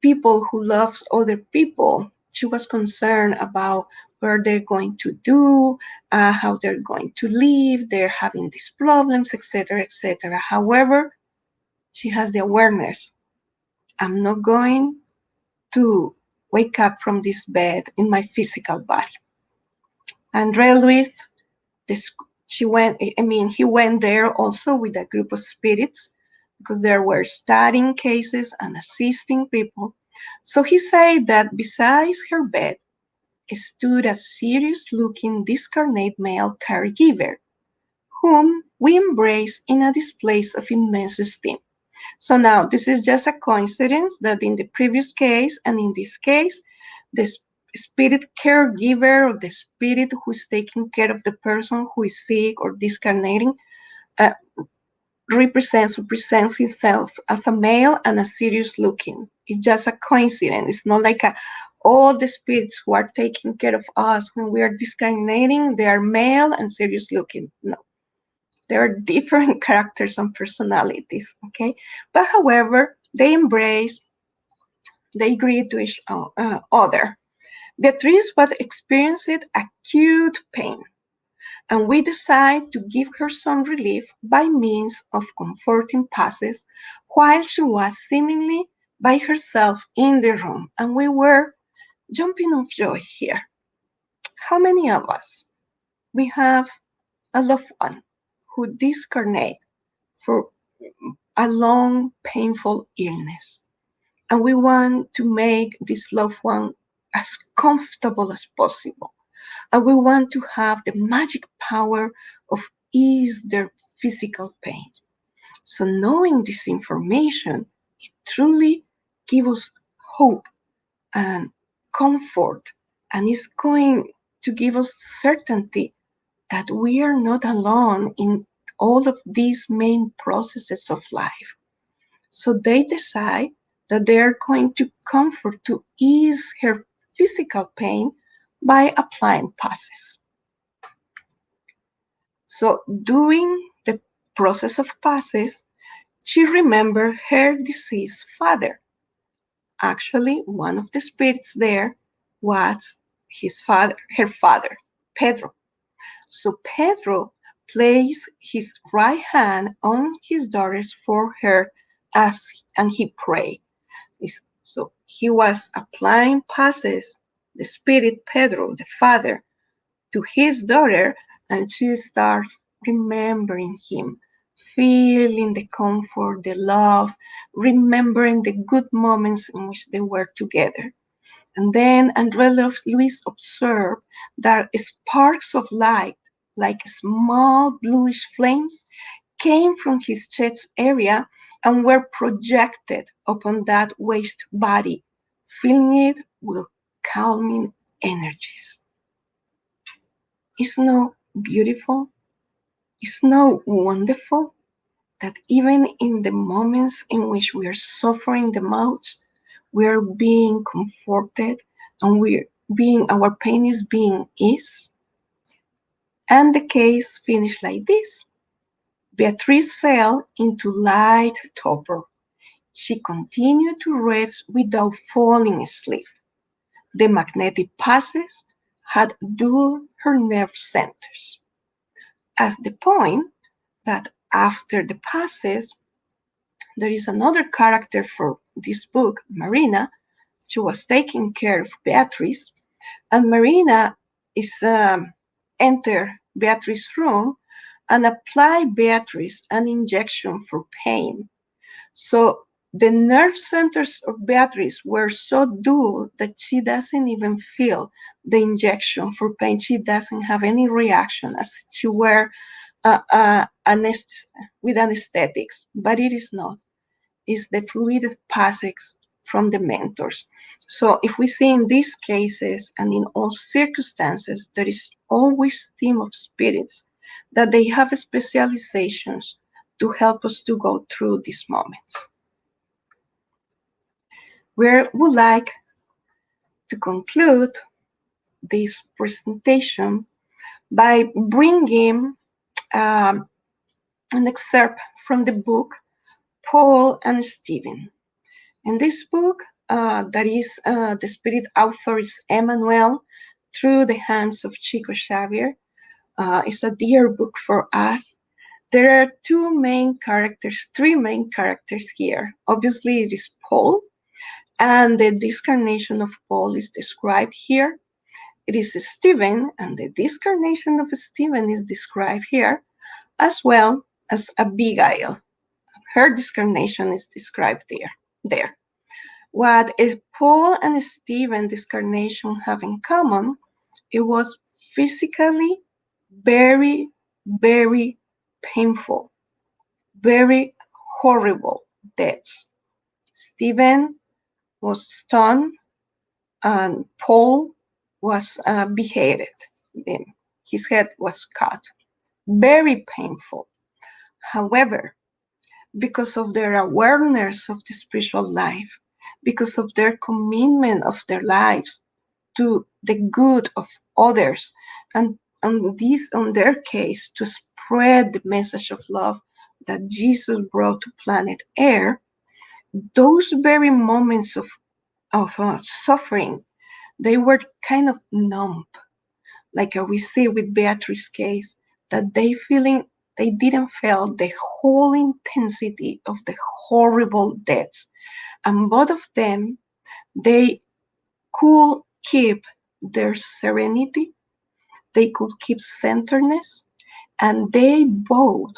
people who loves other people, she was concerned about where they're going to do, how they're going to live, they're having these problems, etc., etc. However, she has the awareness. I'm not going to wake up from this bed in my physical body. Andre Luis, he went there also with a group of spirits because they were studying cases and assisting people. So he said that besides her bed stood a serious-looking discarnate male caregiver, whom we embrace in a display of immense esteem. So now this is just a coincidence that in the previous case and in this case, the spirit caregiver or the spirit who is taking care of the person who is sick or discarnating uh, presents himself as a male and a serious looking. It's just a coincidence. It's not like all the spirits who are taking care of us when we are discarnating, they are male and serious looking. No, there are different characters and personalities, okay? But however, they embrace, they greet to each other. Beatrice was experiencing acute pain, and we decide to give her some relief by means of comforting passes while she was seemingly by herself in the room, and we were jumping of joy here. How many of us we have a loved one who discarnate for a long, painful illness. And we want to make this loved one as comfortable as possible. And we want to have the magic power of ease their physical pain. So knowing this information, it truly gives us hope and comfort, and is going to give us certainty that we are not alone in all of these main processes of life. So they decide that they are going to comfort, to ease her physical pain by applying passes. So during the process of passes, she remembered her deceased father. Actually, one of the spirits there was her father, Pedro. So Pedro placed his right hand on his daughter's forehead and he prayed. So he was applying passes, the spirit Pedro, the father, to his daughter, and she starts remembering him, feeling the comfort, the love, remembering the good moments in which they were together. And then André Louis observed that sparks of light, like small bluish flames, came from his chest area and were projected upon that waste body, filling it with calming energies. It's not beautiful, it's not wonderful that even in the moments in which we are suffering the most, we are being comforted and our pain is being eased. And the case finished like this. Beatrice fell into light torpor. She continued to rest without falling asleep. The magnetic passes had dulled her nerve centers. At the point that after the passes, there is another character for this book, Marina. She was taking care of Beatrice, and Marina is enter Beatrice's room and apply Beatrice an injection for pain. So the nerve centers of Beatrice were so dull that she doesn't even feel the injection for pain. She doesn't have any reaction as she were with anesthetics, but it is not. It's the fluid passes from the mentors. So if we see in these cases and in all circumstances, there is always theme of spirits that they have specializations to help us to go through these moments. We would like to conclude this presentation by bringing an excerpt from the book Paul and Stephen. In this book, that is the spirit author is Emmanuel through the hands of Chico Xavier. It's a dear book for us. There are three main characters here. Obviously, it is Paul, and the discarnation of Paul is described here. It is Stephen, and the discarnation of Stephen is described here, as well as Abigail. her discarnation is described there. What Paul and Stephen discarnation have in common, it was physically very, very painful, very horrible deaths. Stephen was stunned and Paul was beheaded. His head was cut. Very painful. However, because of their awareness of the spiritual life, because of their commitment of their lives to the good of others, and on their case, to spread the message of love that Jesus brought to planet Earth, those very moments of suffering, they were kind of numb, like we see with Beatrice's case, that they didn't feel the whole intensity of the horrible deaths. And both of them, they could keep their serenity, they could keep centeredness, and they both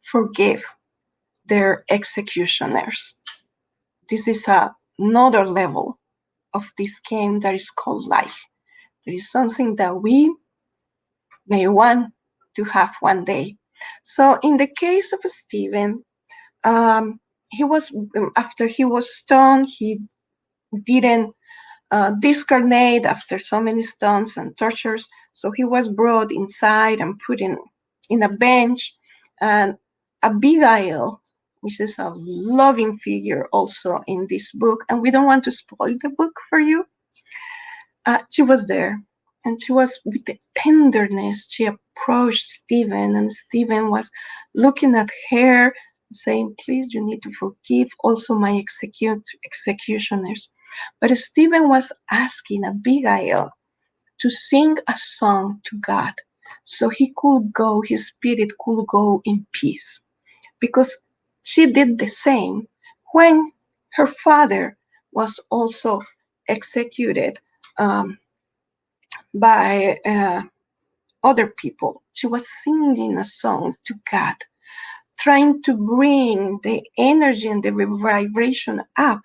forgave their executioners. This is another level of this game that is called life. There is something that we may want to have one day. So in the case of Stephen, he was, after he was stoned, he didn't discarnate after so many stones and tortures. So he was brought inside and put in a bench. And Abigail, which is a loving figure also in this book, and we don't want to spoil the book for you, she was there. And she was, with the tenderness, she approached Stephen, and Stephen was looking at her, saying, please, you need to forgive also my executioners. But Stephen was asking Abigail to sing a song to God so he could go, his spirit could go in peace. Because she did the same when her father was also executed by other people. She was singing a song to God, trying to bring the energy and the vibration up,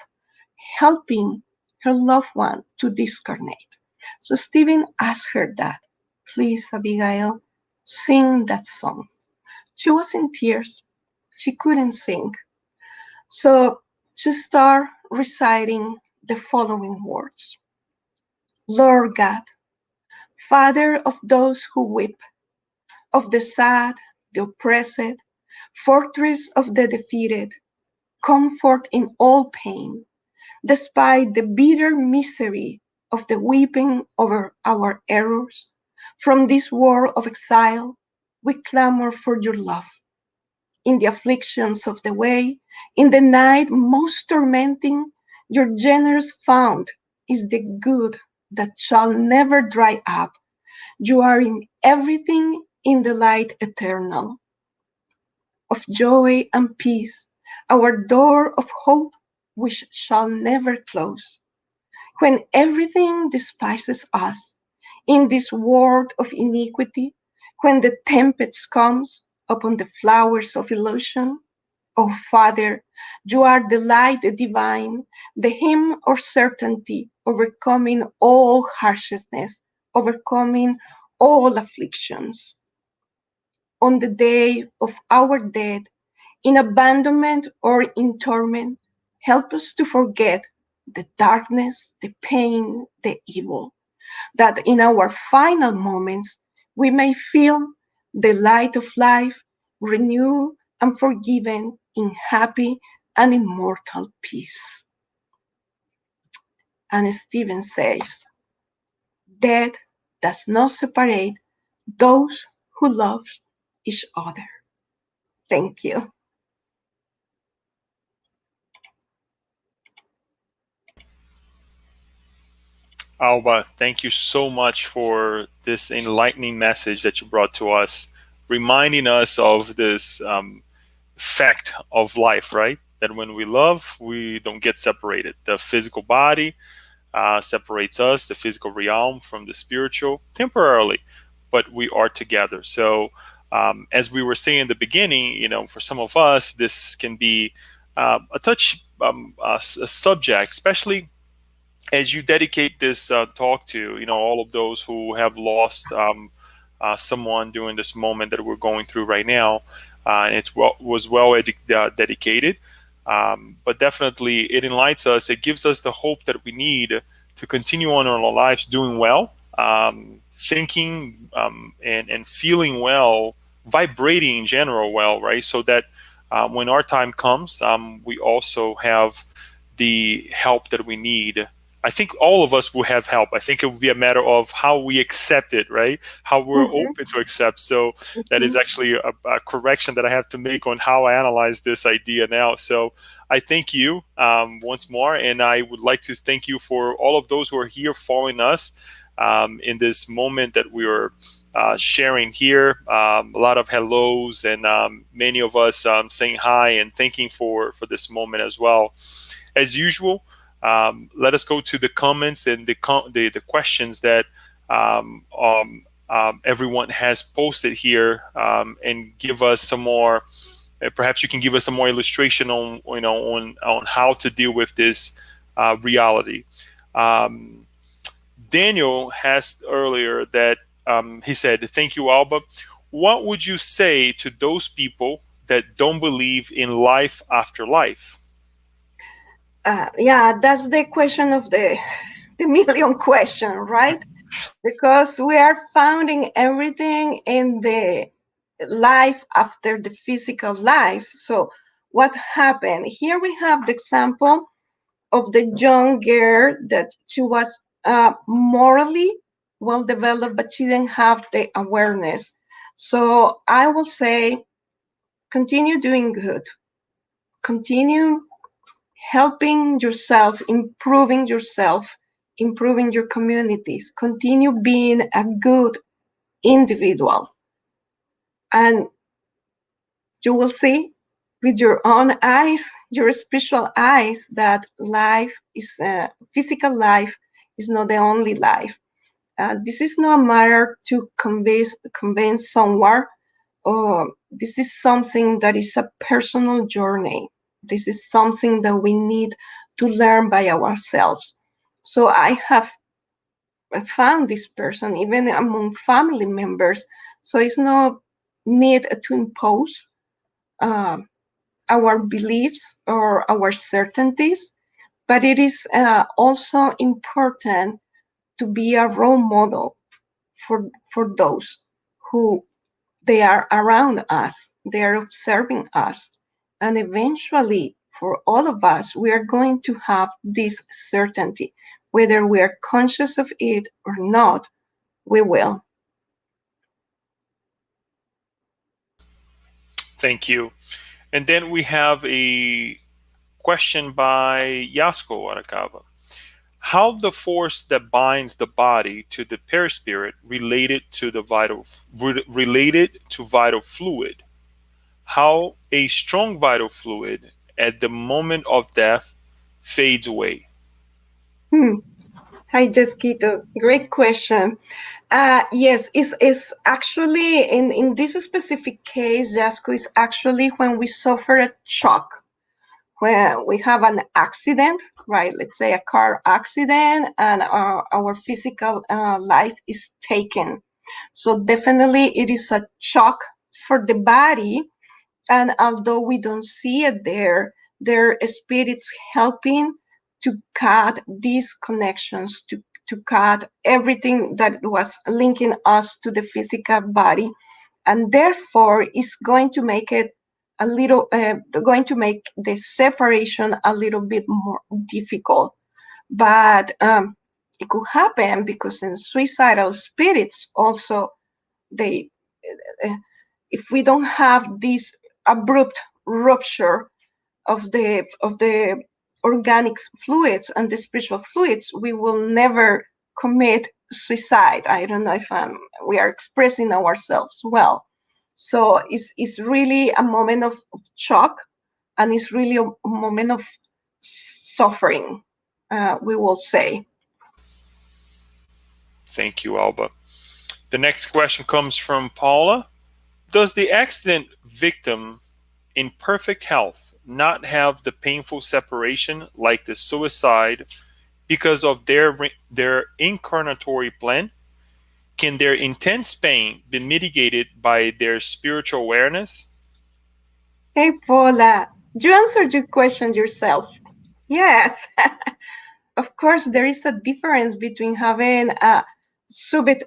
helping her loved one to discarnate. So Stephen asked her that, please, Abigail, sing that song. She was in tears. She couldn't sing. So she started reciting the following words. Lord God, Father of those who weep, of the sad, the oppressed, fortress of the defeated, comfort in all pain, despite the bitter misery of the weeping over our errors. From this world of exile, we clamor for your love. In the afflictions of the way, in the night most tormenting, your generous fount is the good that shall never dry up. You are in everything in the light eternal of joy and peace, our door of hope which shall never close. When everything despises us in this world of iniquity, when the tempest comes upon the flowers of illusion, O Father, you are the light divine, the hymn of certainty, overcoming all harshness, overcoming all afflictions. On the day of our death, in abandonment or in torment, help us to forget the darkness, the pain, the evil, that in our final moments we may feel the light of life, renewed and forgiven in happy and immortal peace. And Stephen says, death does not separate those who love each other. Thank you. Alba, thank you so much for this enlightening message that you brought to us, reminding us of this fact of life, right? That when we love, we don't get separated. The physical body separates us, the physical realm, from the spiritual temporarily, but we are together. So As we were saying in the beginning, for some of us, this can be a touch a subject, especially as you dedicate this talk to all of those who have lost someone during this moment that we're going through right now. And it was dedicated, but definitely it enlightens us. It gives us the hope that we need to continue on in our lives doing well, thinking and feeling well, vibrating in general well, right? So that when our time comes, we also have the help that we need. I think all of us will have help. I think it will be a matter of how we accept it, right? How we're Mhm, open to accept. So that is mhm. actually a correction that I have to make on how I analyze this idea now. So I thank you once more, and I would like to thank you for all of those who are here following us in this moment that we are sharing here. A lot of hellos, and many of us saying hi and thanking for this moment as well. As usual, let us go to the comments and the questions that everyone has posted here, and give us some more. Perhaps you can give us some more illustration on on how to deal with this reality. Um, Daniel asked earlier that he said, "Thank you, Alba. What would you say to those people that don't believe in life after life?" Yeah, that's the question of the million question, right? Because we are founding everything in the life after the physical life. So, what happened? Here we have the example of the young girl that she was morally well developed, but she didn't have the awareness. So, I will say continue doing good, continue helping yourself, improving your communities, continue being a good individual. And you will see with your own eyes, your spiritual eyes, that life is physical life is not the only life. This is not a matter to convince someone. This is something that is a personal journey. This is something that we need to learn by ourselves. So I have found this person even among family members. So it's no need to impose uh, our beliefs or our certainties, but it is also important to be a role model for those who they are around us, they are observing us, and eventually for all of us we are going to have this certainty, whether we are conscious of it or not, we will. Thank you. And then we have a question by Yasko Arakawa. How the force that binds the body to the perispirit related to vital fluid? How a strong vital fluid at the moment of death fades away? Hmm. Hi, Jeskito. Great question. Yes, it's actually in this specific case, Jasko, is actually when we suffer a shock, when we have an accident, right? Let's say a car accident, and our physical life is taken. So definitely, it is a shock for the body, and although we don't see it there are spirits helping to cut these connections, to cut everything that was linking us to the physical body, and therefore is going to make it a little going to make the separation a little bit more difficult. But it could happen because in suicidal spirits also, they uh, if we don't have this abrupt rupture of the organic fluids and the spiritual fluids, we will never commit suicide. I don't know if we are expressing ourselves well. So it's really a moment of shock, and it's really a moment of suffering, we will say. Thank you, Alba. The next question comes from Paula. Does the accident victim in perfect health not have the painful separation like the suicide because of their incarnatory plan? Can their intense pain be mitigated by their spiritual awareness? Hey, Paula, you answered your question yourself. Yes, of course, there is a difference between having a sudden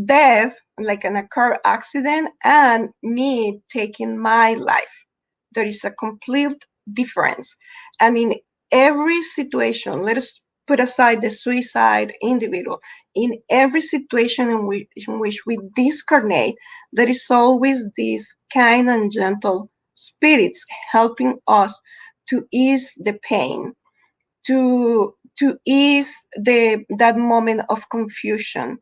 death, like in a car accident, and me taking my life. There is a complete difference. And in every situation, let us put aside the suicide individual, in every situation in which we discarnate, there is always this kind and gentle spirits helping us to ease the pain, to ease that moment of confusion,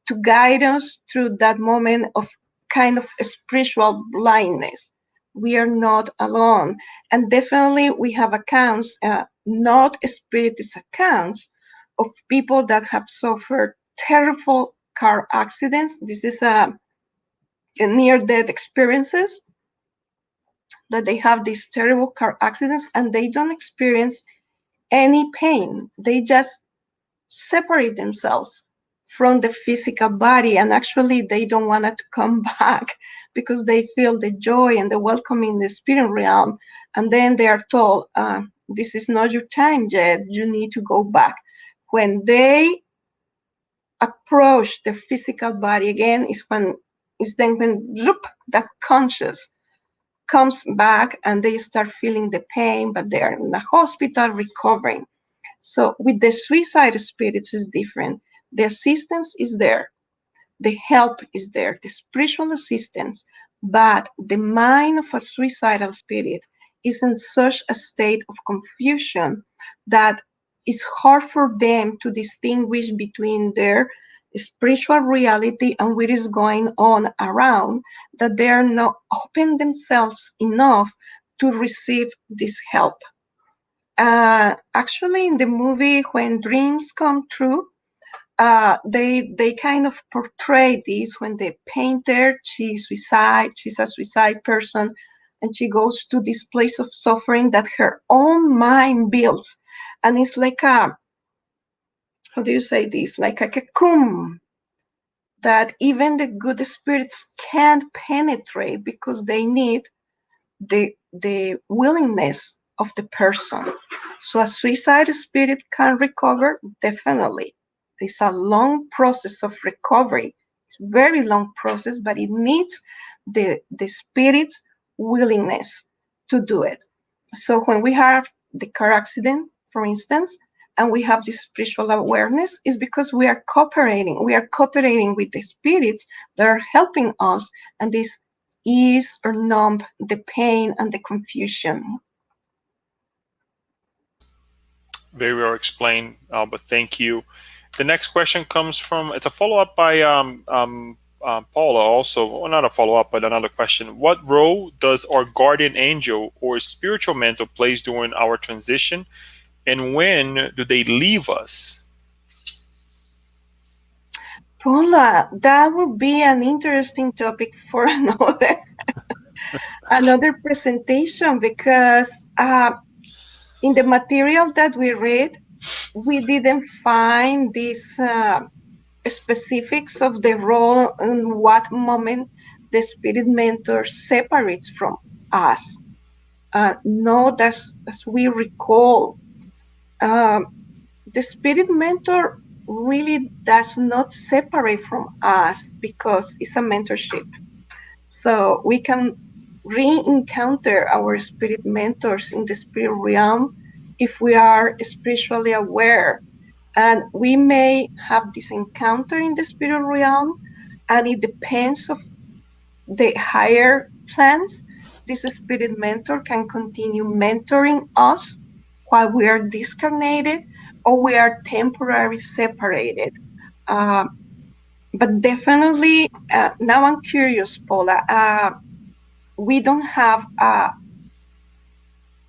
to guide us through that moment of kind of spiritual blindness. We are not alone, and definitely we have accounts, not spiritist accounts, of people that have suffered terrible car accidents. This is a near-death experiences, that they have these terrible car accidents and they don't experience any pain. They just separate themselves from the physical body, and actually they don't want it to come back because they feel the joy and the welcome in the spirit realm. And then they are told, this is not your time yet, you need to go back. When they approach the physical body again is then when zoop, that conscious comes back and they start feeling the pain, but they are in the hospital recovering. So with the suicide spirits is different. The assistance is there, the help is there, the spiritual assistance, but the mind of a suicidal spirit is in such a state of confusion that it's hard for them to distinguish between their spiritual reality and what is going on around, that they are not open themselves enough to receive this help. Actually, in the movie When Dreams Come True, they kind of portray this when the painter, she's a suicide person, and she goes to this place of suffering that her own mind builds, and it's like a, how do you say this, like a cocoon that even the good spirits can't penetrate because they need the willingness of the person. So a suicide spirit can recover, definitely. It's a long process of recovery. It's a very long process, but it needs the spirit's willingness to do it. So when we have the car accident, for instance, and we have this spiritual awareness, is because we are cooperating. We are cooperating with the spirits that are helping us, and this ease or numb the pain and the confusion. Very well explained, but thank you. The next question comes from, it's a follow up by Paula, also, well, not a follow up, but another question. What role does our guardian angel or spiritual mentor plays during our transition, and when do they leave us? Paula, that would be an interesting topic for another presentation, because in the material that we read, we didn't find these specifics of the role and what moment the spirit mentor separates from us. Not as we recall, the spirit mentor really does not separate from us because it's a mentorship. So we can re-encounter our spirit mentors in the spirit realm if we are spiritually aware. And we may have this encounter in the spirit realm, and it depends of the higher plans. This spirit mentor can continue mentoring us while we are discarnated, or we are temporarily separated. But definitely, now I'm curious, Paula. We don't have a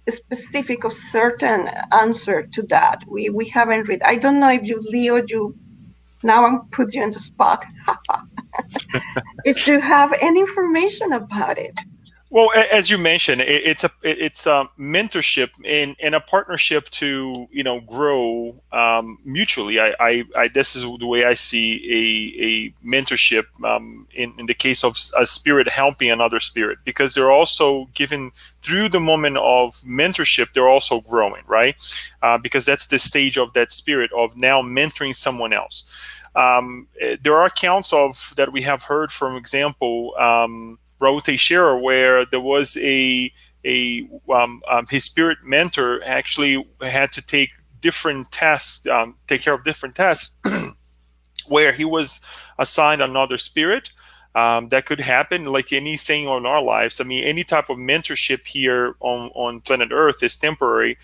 specific or certain answer to that. We haven't read. I don't know if you, Leo, you now I'm put you on the spot. if you have any information about it. Well, as you mentioned, it's a mentorship and a partnership to grow mutually. I this is the way I see a mentorship in the case of a spirit helping another spirit, because they're also given through the moment of mentorship. They're also growing, right? Because that's the stage of that spirit of now mentoring someone else. There are accounts of that we have heard, from example. Raul Teixeira, where there was his spirit mentor actually had to take different tests, take care of different tests, where he was assigned another spirit. That could happen, like anything on our lives. I mean, any type of mentorship here on planet Earth is temporary,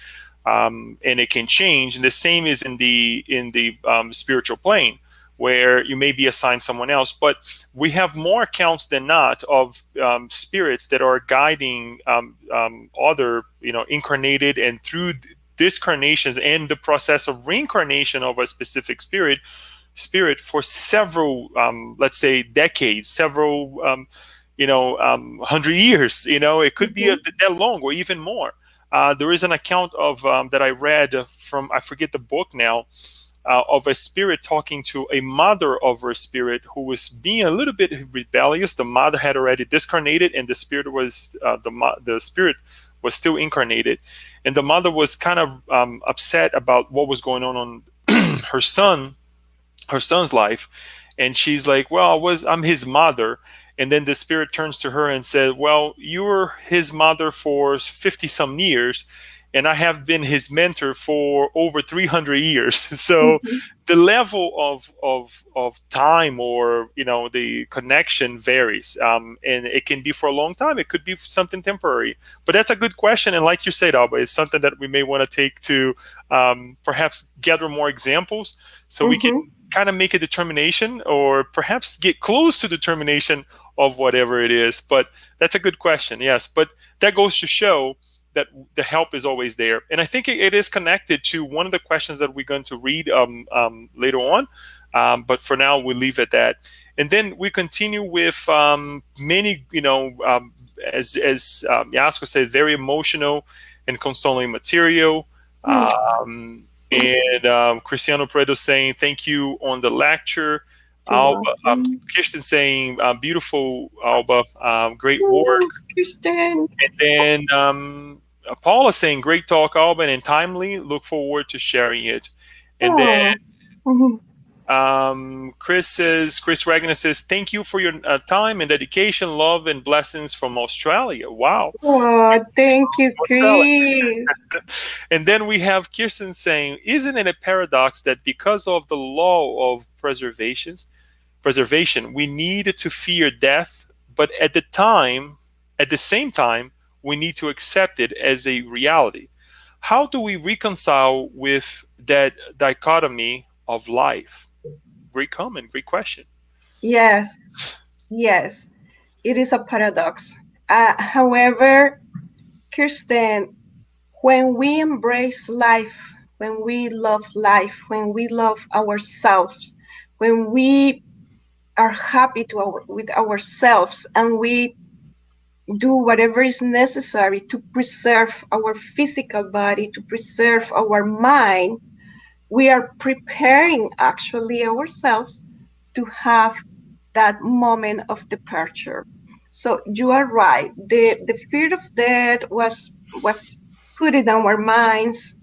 and it can change. And the same is in the spiritual plane, where you may be assigned someone else. But we have more accounts than not of spirits that are guiding other, incarnated and through discarnations and the process of reincarnation of a specific spirit for several, let's say, decades, several, 100 years. It could be Mhm. that long or even more. There is an account of that I read from, I forget the book now, of a spirit talking to a mother of her spirit who was being a little bit rebellious. The mother had already discarnated, and the spirit was the spirit was still incarnated, and the mother was kind of upset about what was going on her son her son's life. And she's like, well, I'm his mother. And then the spirit turns to her and said, well, you were his mother for 50 some years, and I have been his mentor for over 300 years. So Mhm. the level of time, or the connection varies, and it can be for a long time, it could be something temporary. But that's a good question, and like you said, Alba, it's something that we may want to take to perhaps gather more examples, so we can Mhm. kind of make a determination, or perhaps get close to determination of whatever it is. But that's a good question, yes. But that goes to show that the help is always there. And I think it is connected to one of the questions that we're going to read later on. But for now, we'll leave it at that. And then we continue with many, as Yasko said, very emotional and consoling material. Mm. And Cristiano Predo saying thank you on the lecture. You're Alba, welcome. Kirsten saying beautiful, Alba, great work. Oh, Kristen. And then Paula saying great talk, Alba, and timely. Look forward to sharing it. And then Oh. Mhm. Chris Ragnar says thank you for your time and dedication, love and blessings from Australia. Wow, Oh, thank you, Australia. Chris. And then we have Kirsten saying, isn't it a paradox that because of the law of preservation, we need to fear death, but at the same time, we need to accept it as a reality. How do we reconcile with that dichotomy of life? Great comment, great question. Yes, yes, it is a paradox. However, Kirsten, when we embrace life, when we love life, when we love ourselves, when we are happy with ourselves, and we do whatever is necessary to preserve our physical body, to preserve our mind, we are preparing actually ourselves to have that moment of departure. So you are right. The fear of death was put in our minds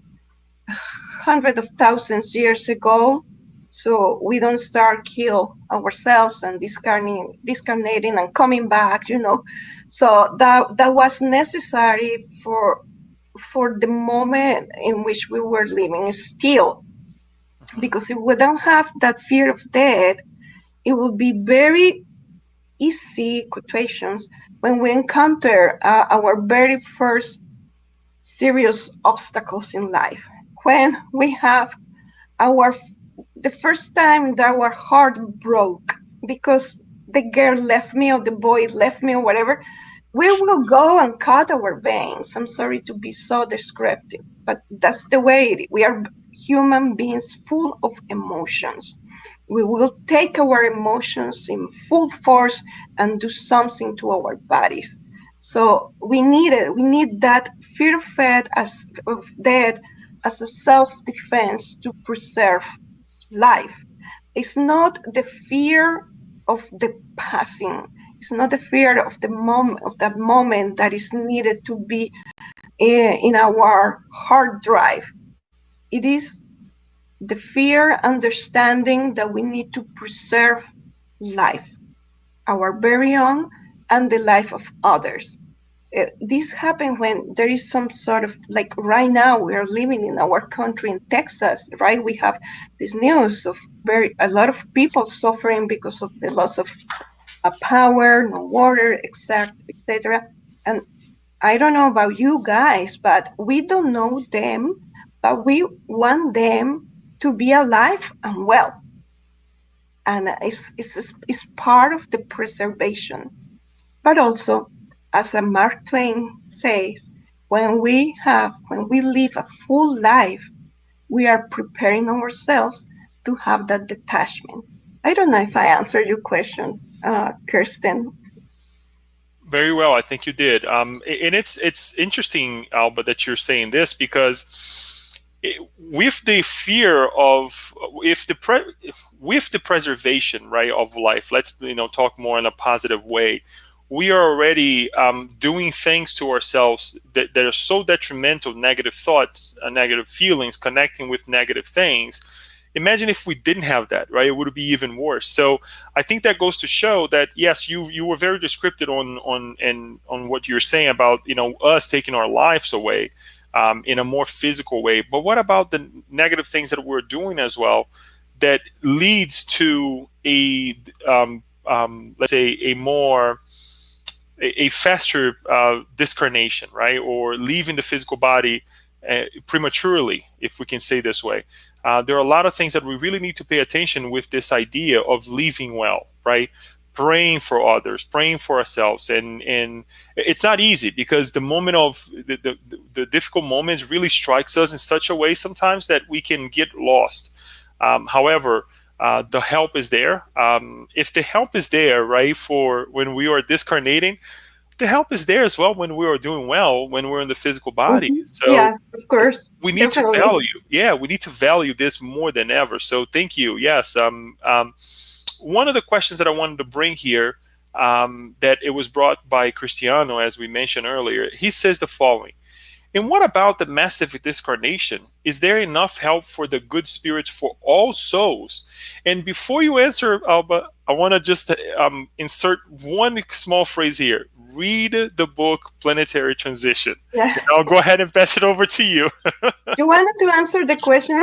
hundreds of thousands years ago. So we don't start kill ourselves and discarnating and coming back. So that was necessary for the moment in which we were living still. Because if we don't have that fear of death, it will be very easy situations when we encounter our very first serious obstacles in life. When we have our the first time that our heart broke because the girl left me or the boy left me or whatever, we will go and cut our veins. I'm sorry to be so descriptive, but that's the way we are human beings full of emotions. We will take our emotions in full force and do something to our bodies. So we need it. We need that fear of death as a self-defense to preserve life. It's not the fear of the passing. It's not the fear of the moment of that moment that is needed to be in our hard drive. It is the fear understanding that we need to preserve life, our very own and the life of others. This happens when there is some sort of, like right now we are living in our country in Texas, right? We have this news of a lot of people suffering because of the loss of power, no water, etc. And I don't know about you guys, but we don't know them, but we want them to be alive and well. And it's part of the preservation. But also, as Mark Twain says, when we live a full life, we are preparing ourselves to have that detachment. I don't know if I answered your question, Kirsten. Very well, I think you did. And it's interesting, Alba, that you're saying this because with the fear of with the preservation, right, of life. Let's talk more in a positive way. We are already doing things to ourselves that are so detrimental, negative thoughts, negative feelings, connecting with negative things. Imagine if we didn't have that, right? It would be even worse. So I think that goes to show that yes, you were very descriptive on what you're saying about us taking our lives away in a more physical way. But what about the negative things that we're doing as well that leads to let's say a faster discarnation, right? Or leaving the physical body prematurely, if we can say this way. There are a lot of things that we really need to pay attention with this idea of leaving well, right? Praying for others, praying for ourselves, and it's not easy because the moment of the difficult moments really strikes us in such a way sometimes that we can get lost. However, the help is there. If the help is there, right, for when we are discarnating, the help is there as well when we are doing well, when we're in the physical body. Mm-hmm. So Yes, of course, we need to definitely. value, we need to value this more than ever. So thank you. Yes. One of the questions that I wanted to bring here, that it was brought by Cristiano, as we mentioned earlier, he says the following. And what about the massive discarnation? Is there enough help for the good spirits for all souls? And before you answer, Alba, I want to just insert one small phrase here. Read the book Planetary Transition. Yeah. And I'll go ahead and pass it over to you. You wanted to answer the question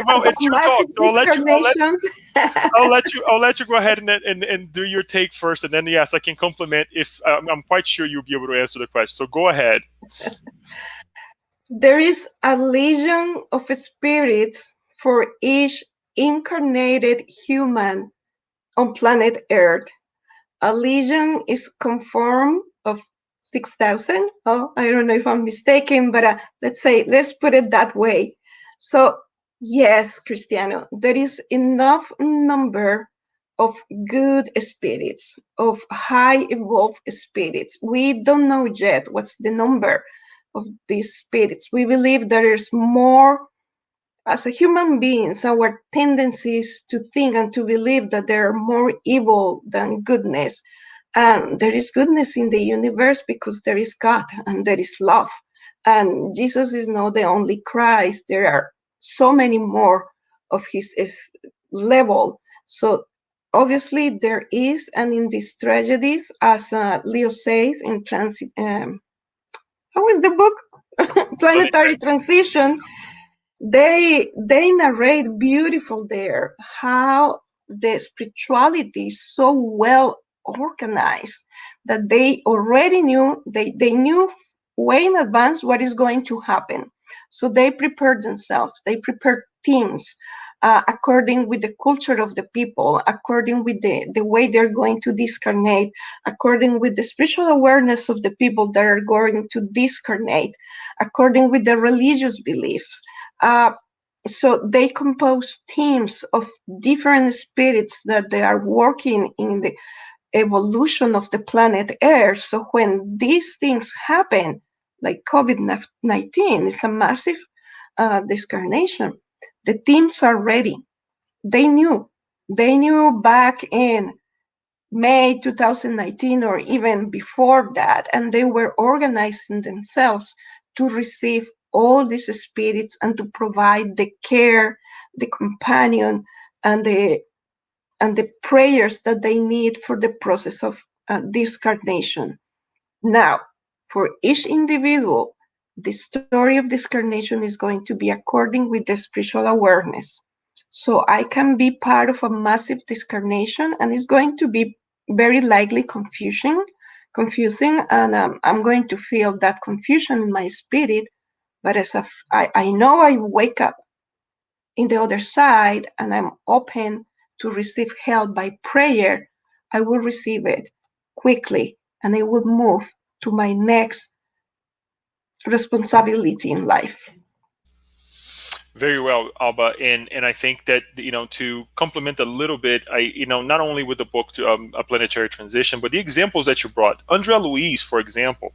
Well, about it's your talk, massive so discarnations. I'll let you go ahead and do your take first, and then yes, I can compliment if I'm quite sure you'll be able to answer the question. So go ahead. There is a legion of spirits for each incarnated human on planet Earth. A legion is conformed of 6,000. Oh, I don't know if I'm mistaken, but let's put it that way. So yes, Cristiano, there is enough number of good spirits, of high evolved spirits. We don't know yet what's the number of these spirits. We believe there is more. As a human beings, our tendencies to think and to believe that there are more evil than goodness. And there is goodness in the universe because there is God and there is love. And Jesus is not the only Christ. There are so many more of his level. So obviously there is, and in these tragedies, as Leo says in how is the book? Planetary Transition. They narrate beautiful there how the spirituality is so well organized that they already knew they knew way in advance what is going to happen. So they prepared themselves. They prepared teams according with the culture of the people, according with the way they're going to discarnate, according with the spiritual awareness of the people that are going to discarnate, according with the religious beliefs. So they compose teams of different spirits that they are working in the evolution of the planet Earth. So when these things happen, like COVID-19, it's a massive discarnation. The teams are ready. They knew. They knew back in May 2019 or even before that, and they were organizing themselves to receive all these spirits and to provide the care, the companion, and the prayers that they need for the process of discarnation. Now, for each individual, the story of discarnation is going to be according with the spiritual awareness. So I can be part of a massive discarnation, and it's going to be very likely confusing, and I'm going to feel that confusion in my spirit. But I know I wake up in the other side and I'm open to receive help by prayer, I will receive it quickly and I will move to my next responsibility in life. Very well, Alba, and I think that to complement a little bit, not only with the book A Planetary Transition, but the examples that you brought, Andrea Luiz, for example,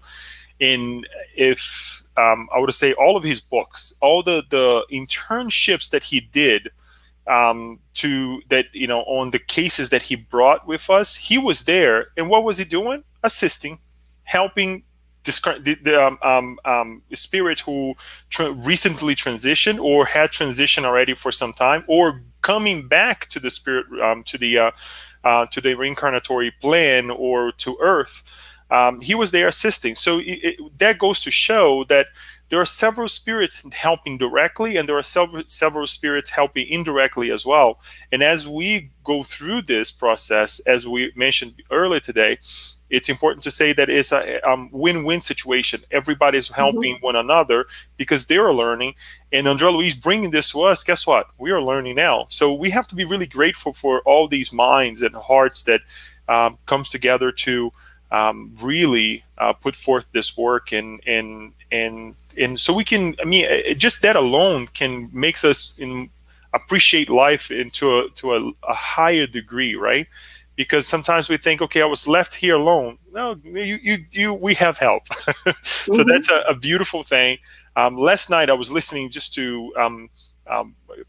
in if I would say all of his books, all the internships that he did to that on the cases that he brought with us, he was there, and what was he doing? Assisting, helping the spirits who recently transitioned or had transitioned already for some time, or coming back to the spirit to the reincarnatory plan or to Earth. He was there assisting. So that goes to show that there are several spirits helping directly, and there are several spirits helping indirectly as well. And as we go through this process, as we mentioned earlier today, it's important to say that it's a win-win situation. Everybody's helping one another because they're learning. And Andrea Luiz bringing this to us, guess what? We are learning now. So we have to be really grateful for all these minds and hearts that comes together to really put forth this work, and so we can. I mean, just that alone can makes us appreciate life into a higher degree, right? Because sometimes we think, okay, I was left here alone. No, we have help. So that's a beautiful thing. Last night I was listening just to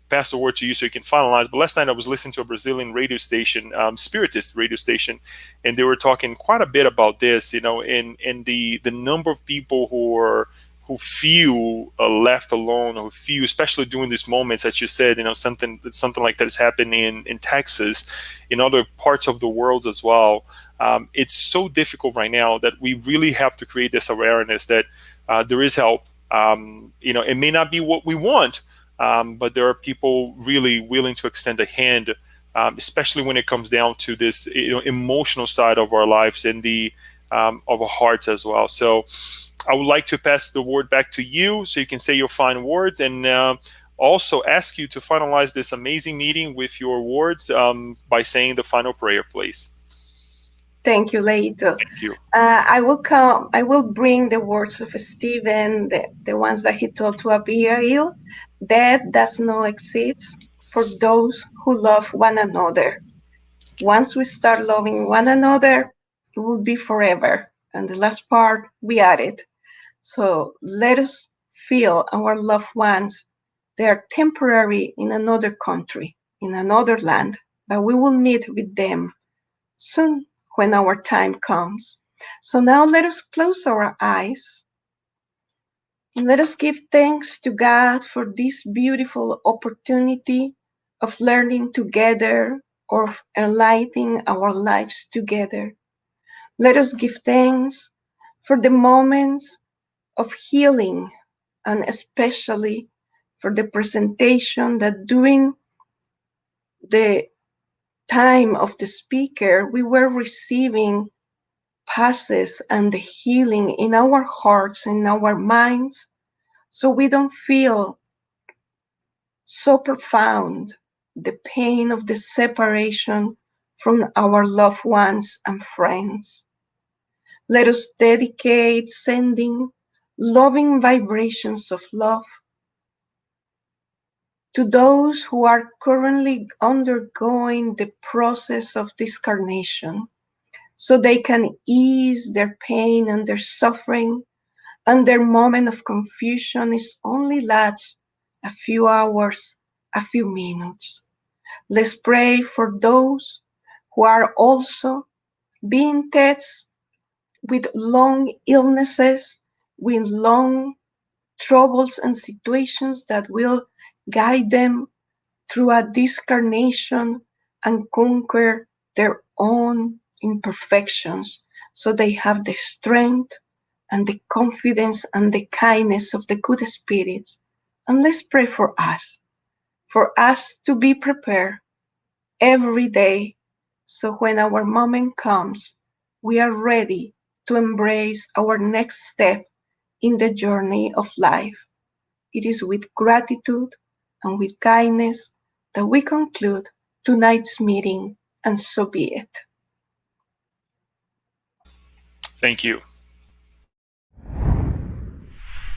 pass the word to you so you can finalize. But last night I was listening to a Brazilian radio station, Spiritist radio station, and they were talking quite a bit about this, and the number of people who feel left alone, who feel, especially during these moments, as you said, something like that has happened in Texas, in other parts of the world as well. It's so difficult right now that we really have to create this awareness that there is help. It may not be what we want, but there are people really willing to extend a hand, especially when it comes down to this emotional side of our lives and the of our hearts as well. So I would like to pass the word back to you so you can say your final words, and also ask you to finalize this amazing meeting with your words by saying the final prayer, please. Thank you, Leito. Thank you. I will bring the words of Stephen, the ones that he told to Abigail. Death does not exist for those who love one another. Once we start loving one another, it will be forever. And the last part, we added. So let us feel our loved ones. They are temporary in another country, in another land, but we will meet with them soon when our time comes. So now let us close our eyes and let us give thanks to God for this beautiful opportunity of learning together or enlightening our lives together. Let us give thanks for the moments of healing, and especially for the presentation that during the time of the speaker, we were receiving passes and the healing in our hearts, in our minds, so we don't feel so profound the pain of the separation from our loved ones and friends. Let us dedicate sending loving vibrations of love to those who are currently undergoing the process of discarnation, so they can ease their pain and their suffering, and their moment of confusion is only lasts a few hours, a few minutes. Let's pray for those who are also being tested with long illnesses, with long troubles and situations that will guide them through a discarnation and conquer their own imperfections, so they have the strength and the confidence and the kindness of the good spirits. And let's pray for us to be prepared every day, so when our moment comes, we are ready to embrace our next step in the journey of life. It is with gratitude and with kindness that we conclude tonight's meeting, and so be it. Thank you.